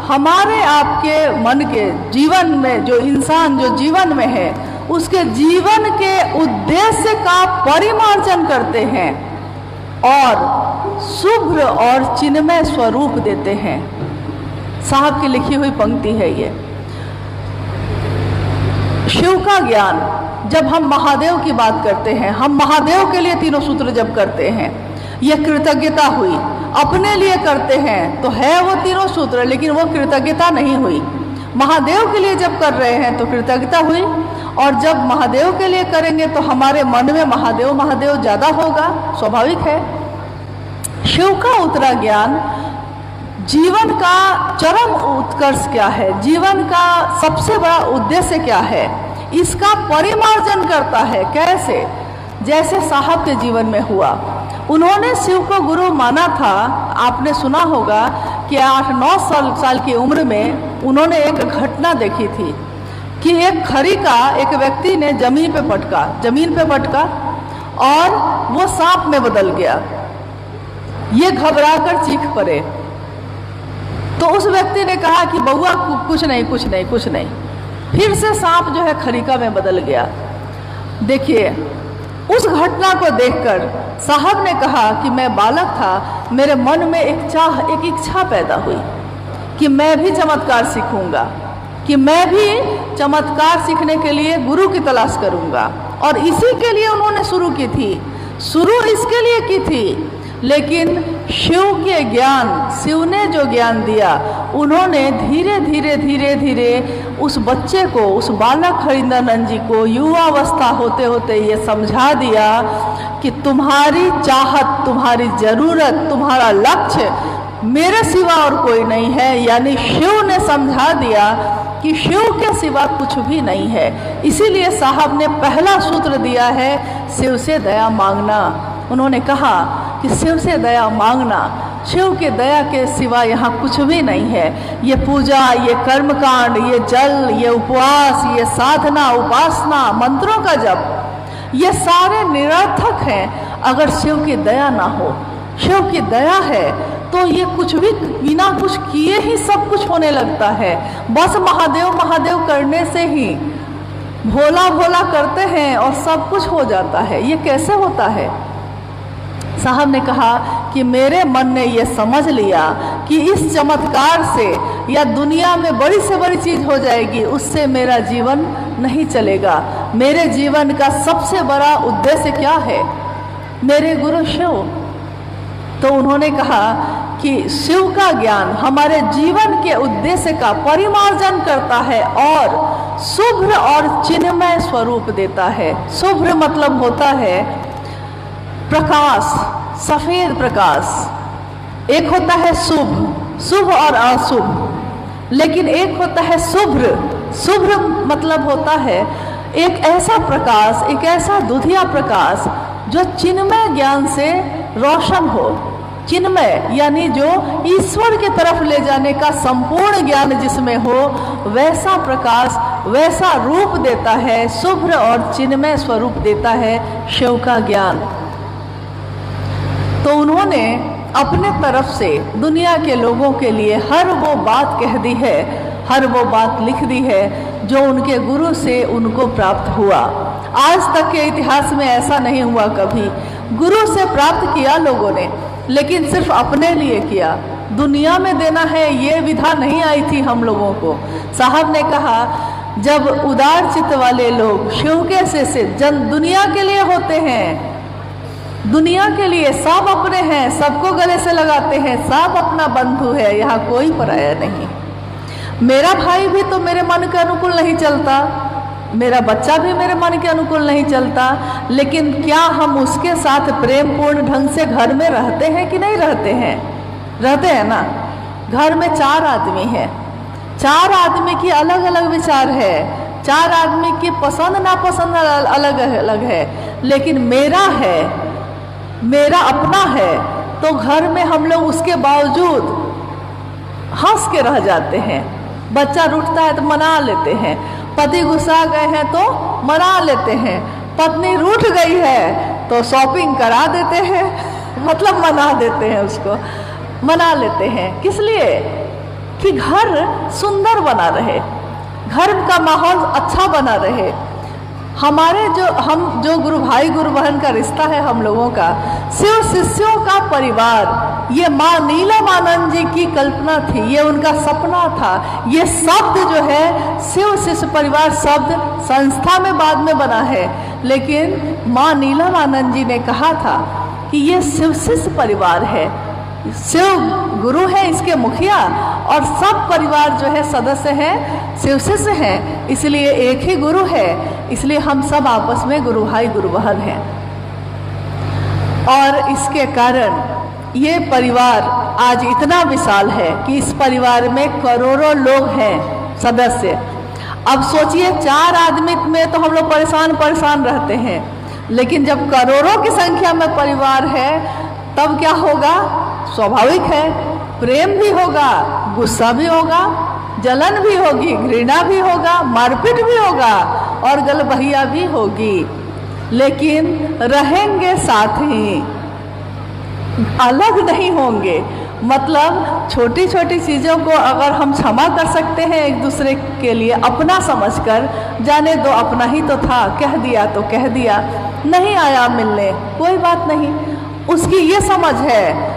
हमारे आपके मन के जीवन में, जो इंसान जो जीवन में है उसके जीवन के उद्देश्य का परिमार्जन करते हैं और शुभ्र और चिन्मय स्वरूप देते हैं। साहब की लिखी हुई पंक्ति है ये। शिव का ज्ञान, जब हम महादेव की बात करते हैं, हम महादेव के लिए तीनों सूत्र जब करते हैं, यह कृतज्ञता हुई। अपने लिए करते हैं तो है वो तीनों सूत्र, लेकिन वो कृतज्ञता नहीं हुई। महादेव के लिए जब कर रहे हैं तो कृतज्ञता हुई, और जब महादेव के लिए करेंगे तो हमारे मन में महादेव महादेव ज़्यादा होगा, स्वाभाविक है। शिव का उतरा ज्ञान जीवन का चरम उत्कर्ष क्या है, जीवन का सबसे बड़ा उद्देश्य क्या है, इसका परिमार्जन करता है। कैसे? जैसे साहब के जीवन में हुआ, उन्होंने शिव को गुरु माना था। आपने सुना होगा कि 8-9 साल की उम्र में उन्होंने एक घटना देखी थी कि एक खरी का एक व्यक्ति ने जमीन पे पटका और वो सांप में बदल गया। ये घबराकर चीख पड़े। तो उस व्यक्ति ने कहा कि बउआ कुछ नहीं। फिर से सांप जो है खरीका में बदल गया। देखिए, उस घटना को देखकर साहब ने कहा कि मैं बालक था, मेरे मन में एक इच्छा पैदा हुई कि मैं भी चमत्कार सीखूंगा, कि मैं भी चमत्कार सीखने के लिए गुरु की तलाश करूंगा। और इसी के लिए उन्होंने शुरू इसके लिए की थी। लेकिन शिव ने जो ज्ञान दिया, उन्होंने धीरे धीरे उस बच्चे को, उस बालक हरिंद्रानंद जी को युवावस्था होते होते ये समझा दिया कि तुम्हारी चाहत, तुम्हारी जरूरत, तुम्हारा लक्ष्य मेरे सिवा और कोई नहीं है। यानी शिव ने समझा दिया कि शिव के सिवा कुछ भी नहीं है। इसीलिए साहब ने पहला सूत्र दिया है, शिव से दया मांगना। उन्होंने कहा कि शिव से दया मांगना, शिव के दया के सिवा यहाँ कुछ भी नहीं है। ये पूजा, ये कर्मकांड, ये जल, ये उपवास, ये साधना, उपासना, मंत्रों का जप, ये सारे निरर्थक हैं अगर शिव की दया ना हो। शिव की दया है तो ये कुछ भी बिना कुछ किए ही सब कुछ होने लगता है। बस महादेव महादेव करने से ही भोला भोला करते हैं और सब कुछ हो जाता है। ये कैसे होता है? साहब ने कहा कि मेरे मन ने ये समझ लिया कि इस चमत्कार से या दुनिया में बड़ी से बड़ी चीज़ हो जाएगी, उससे मेरा जीवन नहीं चलेगा। मेरे जीवन का सबसे बड़ा उद्देश्य क्या है? मेरे गुरु शिव। तो उन्होंने कहा कि शिव का ज्ञान हमारे जीवन के उद्देश्य का परिमार्जन करता है और शुभ्र और चिन्मय स्वरूप देता है। शुभ्र मतलब होता है प्रकाश, सफेद प्रकाश। एक होता है शुभ और अशुभ, लेकिन एक होता है शुभ्र। शुभ्र मतलब होता है एक ऐसा प्रकाश, एक ऐसा दुधिया प्रकाश जो चिन्मय ज्ञान से रोशन हो। चिन्मय यानी जो ईश्वर की तरफ ले जाने का संपूर्ण ज्ञान जिसमें हो, वैसा प्रकाश, वैसा रूप देता है, शुभ्र और चिन्मय स्वरूप देता है शिव का ज्ञान। तो उन्होंने अपने तरफ से दुनिया के लोगों के लिए हर वो बात कह दी है, हर वो बात लिख दी है जो उनके गुरु से उनको प्राप्त हुआ। आज तक के इतिहास में ऐसा नहीं हुआ कभी। गुरु से प्राप्त किया लोगों ने, लेकिन सिर्फ अपने लिए किया। दुनिया में देना है ये विधा नहीं आई थी हम लोगों को। साहब ने कहा जब उदार चित्त वाले लोग शिव के से जन दुनिया के लिए होते हैं, दुनिया के लिए सब अपने हैं, सबको गले से लगाते हैं, सब अपना बंधु है, यहाँ कोई पराया नहीं। मेरा भाई भी तो मेरे मन के अनुकूल नहीं चलता, मेरा बच्चा भी मेरे मन के अनुकूल नहीं चलता, लेकिन क्या हम उसके साथ प्रेम पूर्ण ढंग से घर में रहते हैं कि नहीं रहते हैं? रहते हैं ना। घर में 4 आदमी हैं, 4 आदमी की अलग अलग विचार है, 4 आदमी की पसंद नापसंद अलग अलग है, लेकिन मेरा है, मेरा अपना है। तो घर में हम लोग उसके बावजूद हंस के रह जाते हैं। बच्चा रूठता है तो मना लेते हैं, पति गुस्सा गए हैं तो मना लेते हैं, पत्नी रूठ गई है तो शॉपिंग करा देते हैं, मतलब मना देते हैं, उसको मना लेते हैं। किस लिए? कि घर सुंदर बना रहे, घर का माहौल अच्छा बना रहे। हमारे हम जो गुरु भाई गुरु बहन का रिश्ता है हम लोगों का, शिव शिष्यों का परिवार, ये माँ नीलमानंद जी की कल्पना थी, ये उनका सपना था। ये शब्द जो है शिव शिष्य परिवार शब्द संस्था में बाद में बना है, लेकिन माँ नीलमानंद जी ने कहा था कि ये शिव शिष्य परिवार है, शिव गुरु है इसके मुखिया, और सब परिवार जो है सदस्य हैं शिव शिष्य हैं, इसलिए एक ही गुरु है, इसलिए हम सब आपस में गुरु भाई गुरु बहन हैं। और इसके कारण ये परिवार आज इतना विशाल है कि इस परिवार में करोड़ों लोग हैं सदस्य। अब सोचिए 4 आदमी में तो हम लोग परेशान रहते हैं, लेकिन जब करोड़ों की संख्या में परिवार है तब क्या होगा? स्वाभाविक है, प्रेम भी होगा, गुस्सा भी होगा, जलन भी होगी, घृणा भी होगा, मारपीट भी होगा और गलबहिया भी होगी, लेकिन रहेंगे साथ ही, अलग नहीं होंगे। मतलब छोटी छोटी चीज़ों को अगर हम क्षमा कर सकते हैं एक दूसरे के लिए अपना समझकर, जाने दो अपना ही तो था, कह दिया तो कह दिया, नहीं आया मिलने कोई बात नहीं, उसकी ये समझ है,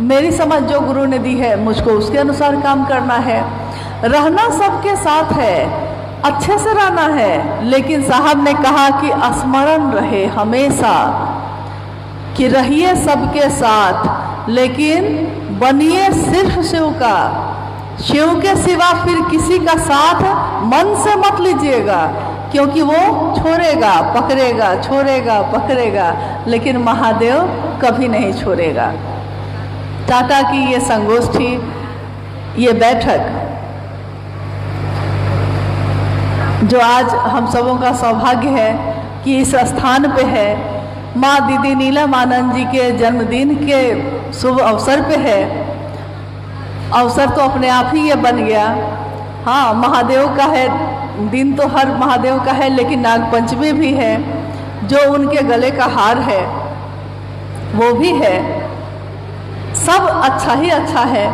मेरी समझ जो गुरु ने दी है मुझको उसके अनुसार काम करना है। रहना सबके साथ है, अच्छे से रहना है, लेकिन साहब ने कहा कि स्मरण रहे हमेशा कि रहिए सबके साथ, लेकिन बनिए सिर्फ शिव का, शिव के सिवा फिर किसी का साथ मन से मत लीजिएगा, क्योंकि वो छोड़ेगा पकड़ेगा, छोड़ेगा पकड़ेगा, लेकिन महादेव कभी नहीं छोड़ेगा। टाटा की ये संगोष्ठी, ये बैठक जो आज हम सबों का सौभाग्य है कि इस स्थान पे है, माँ दीदी नीलमानंद जी के जन्मदिन के शुभ अवसर पे है। अवसर तो अपने आप ही ये बन गया, हाँ महादेव का है दिन, तो हर महादेव का है, लेकिन नागपंचमी भी है, जो उनके गले का हार है वो भी है। सब अच्छा ही अच्छा है,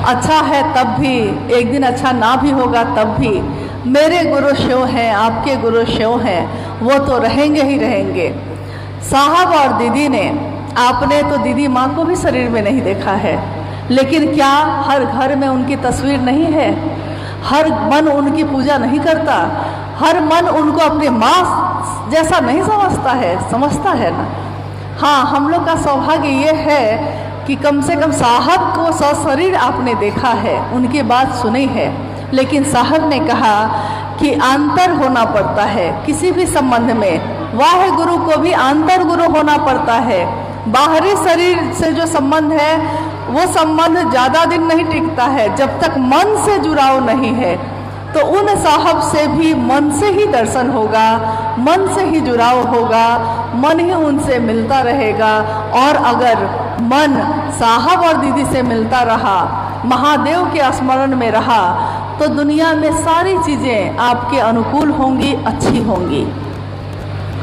अच्छा है तब भी, एक दिन अच्छा ना भी होगा तब भी। मेरे गुरु शिव हैं, आपके गुरु शिव हैं, वो तो रहेंगे ही रहेंगे। साहब और दीदी ने, आपने तो दीदी माँ को भी शरीर में नहीं देखा है, लेकिन क्या हर घर में उनकी तस्वीर नहीं है? हर मन उनकी पूजा नहीं करता, हर मन उनको अपनी माँ जैसा नहीं समझता है ना। हाँ, हम लोग का सौभाग्य ये है कि कम से कम साहब को सशरीर आपने देखा है, उनकी बात सुनी है, लेकिन साहब ने कहा कि अंतर होना पड़ता है किसी भी संबंध में। वाहे गुरु को भी अंतर गुरु होना पड़ता है। बाहरी शरीर से जो संबंध है वो संबंध ज़्यादा दिन नहीं टिकता है, जब तक मन से जुड़ाव नहीं है। तो उन साहब से भी मन से ही दर्शन होगा, मन से ही जुड़ाव होगा, मन ही उनसे मिलता रहेगा। और अगर मन साहब और दीदी से मिलता रहा, महादेव के स्मरण में रहा, तो दुनिया में सारी चीज़ें आपके अनुकूल होंगी, अच्छी होंगी।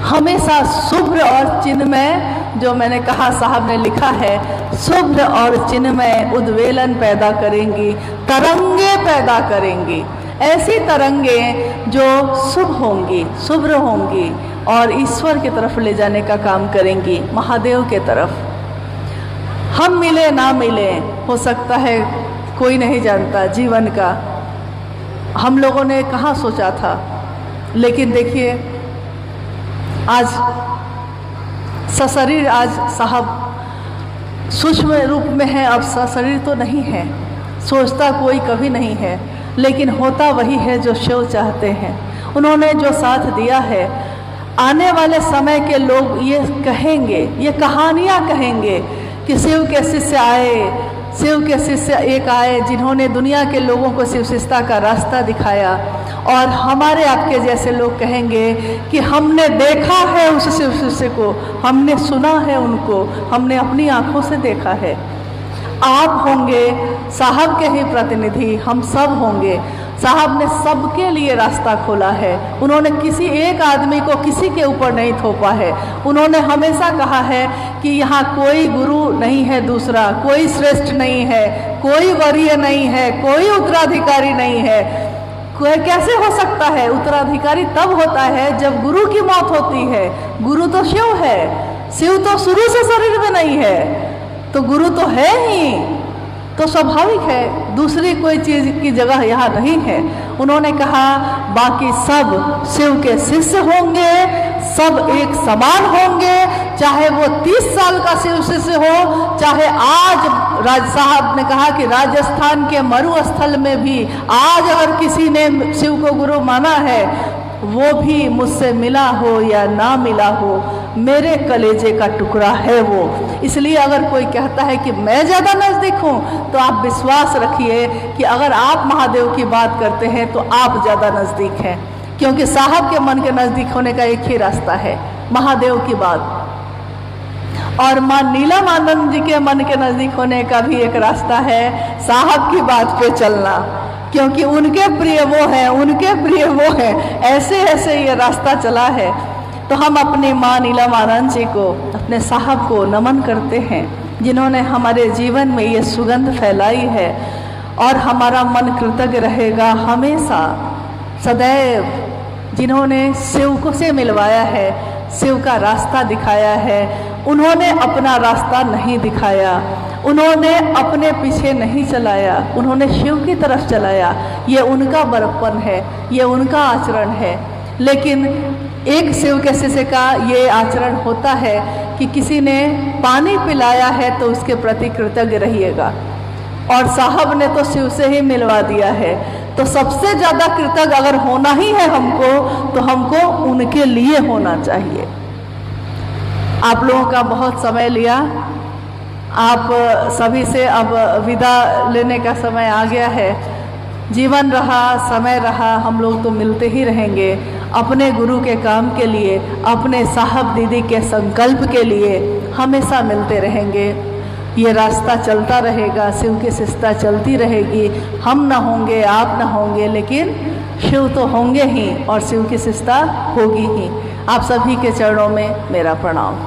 हमेशा शुभ्र और चिन्मय, जो मैंने कहा साहब ने लिखा है, शुभ्र और चिन्मय उद्वेलन पैदा करेंगी, तरंगे पैदा करेंगी। ऐसी तरंगे जो शुभ होंगी, शुभ्र होंगी और ईश्वर की तरफ ले जाने का काम करेंगी, महादेव के तरफ। हम मिले ना मिले, हो सकता है कोई नहीं जानता जीवन का, हम लोगों ने कहाँ सोचा था। लेकिन देखिए आज सशरीर, आज साहब सूक्ष्म रूप में है, अब सशरीर तो नहीं है, सोचता कोई कभी नहीं है, लेकिन होता वही है जो शिव चाहते हैं। उन्होंने जो साथ दिया है, आने वाले समय के लोग ये कहेंगे, ये कहानियाँ कहेंगे कि शिव के शिष्य आए, शिव के शिष्य एक आए जिन्होंने दुनिया के लोगों को शिव शिष्यता का रास्ता दिखाया। और हमारे आपके जैसे लोग कहेंगे कि हमने देखा है उस शिव शिष्य को, हमने सुना है उनको, हमने अपनी आँखों से देखा है। आप होंगे साहब के ही प्रतिनिधि, हम सब होंगे। साहब ने सबके लिए रास्ता खोला है। उन्होंने किसी एक आदमी को किसी के ऊपर नहीं थोपा है। उन्होंने हमेशा कहा है कि यहाँ कोई गुरु नहीं है दूसरा, कोई श्रेष्ठ नहीं है, कोई वरीय नहीं है, कोई उत्तराधिकारी नहीं है, कोई कैसे हो सकता है? उत्तराधिकारी तब होता है जब गुरु की मौत होती है। गुरु तो शिव है, शिव तो शुरू से शरीर में नहीं है, तो गुरु तो है ही, तो स्वाभाविक है दूसरी कोई चीज की जगह यहाँ नहीं है। उन्होंने कहा बाकी सब शिव के शिष्य होंगे, सब एक समान होंगे, चाहे वो 30 साल का शिव शिष्य हो, चाहे आज राज साहब ने कहा कि राजस्थान के मरुस्थल में भी आज अगर किसी ने शिव को गुरु माना है, वो भी मुझसे मिला हो या ना मिला हो, मेरे कलेजे का टुकड़ा है वो। इसलिए अगर कोई कहता है कि मैं ज़्यादा नज़दीक हूँ, तो आप विश्वास रखिए कि अगर आप महादेव की बात करते हैं तो आप ज़्यादा नज़दीक हैं, क्योंकि साहब के मन के नज़दीक होने का एक ही रास्ता है, महादेव की बात। और माँ नीलमानंद जी के मन के नज़दीक होने का भी एक रास्ता है, साहब की बात पे चलना, क्योंकि उनके प्रिय वो हैं, उनके प्रिय वो हैं। ऐसे ऐसे ये रास्ता चला है। तो हम अपनी माँ नीलमानंद जी को, अपने साहब को नमन करते हैं, जिन्होंने हमारे जीवन में ये सुगंध फैलाई है। और हमारा मन कृतज्ञ रहेगा हमेशा सदैव, जिन्होंने शिव को से मिलवाया है, शिव का रास्ता दिखाया है। उन्होंने अपना रास्ता नहीं दिखाया, उन्होंने अपने पीछे नहीं चलाया, उन्होंने शिव की तरफ चलाया। ये उनका बड़प्पन है, ये उनका आचरण है। लेकिन एक शिव के शिष्य का ये आचरण होता है कि किसी ने पानी पिलाया है तो उसके प्रति कृतज्ञ रहिएगा, और साहब ने तो शिव से ही मिलवा दिया है। तो सबसे ज़्यादा कृतज्ञ अगर होना ही है हमको, तो हमको उनके लिए होना चाहिए। आप लोगों का बहुत समय लिया, आप सभी से अब विदा लेने का समय आ गया है। जीवन रहा, समय रहा, हम लोग तो मिलते ही रहेंगे अपने गुरु के काम के लिए, अपने साहब दीदी के संकल्प के लिए हमेशा मिलते रहेंगे। ये रास्ता चलता रहेगा, शिव की शिष्टता चलती रहेगी। हम ना होंगे, आप ना होंगे, लेकिन शिव तो होंगे ही और शिव की शिष्टता होगी ही। आप सभी के चरणों में मेरा प्रणाम।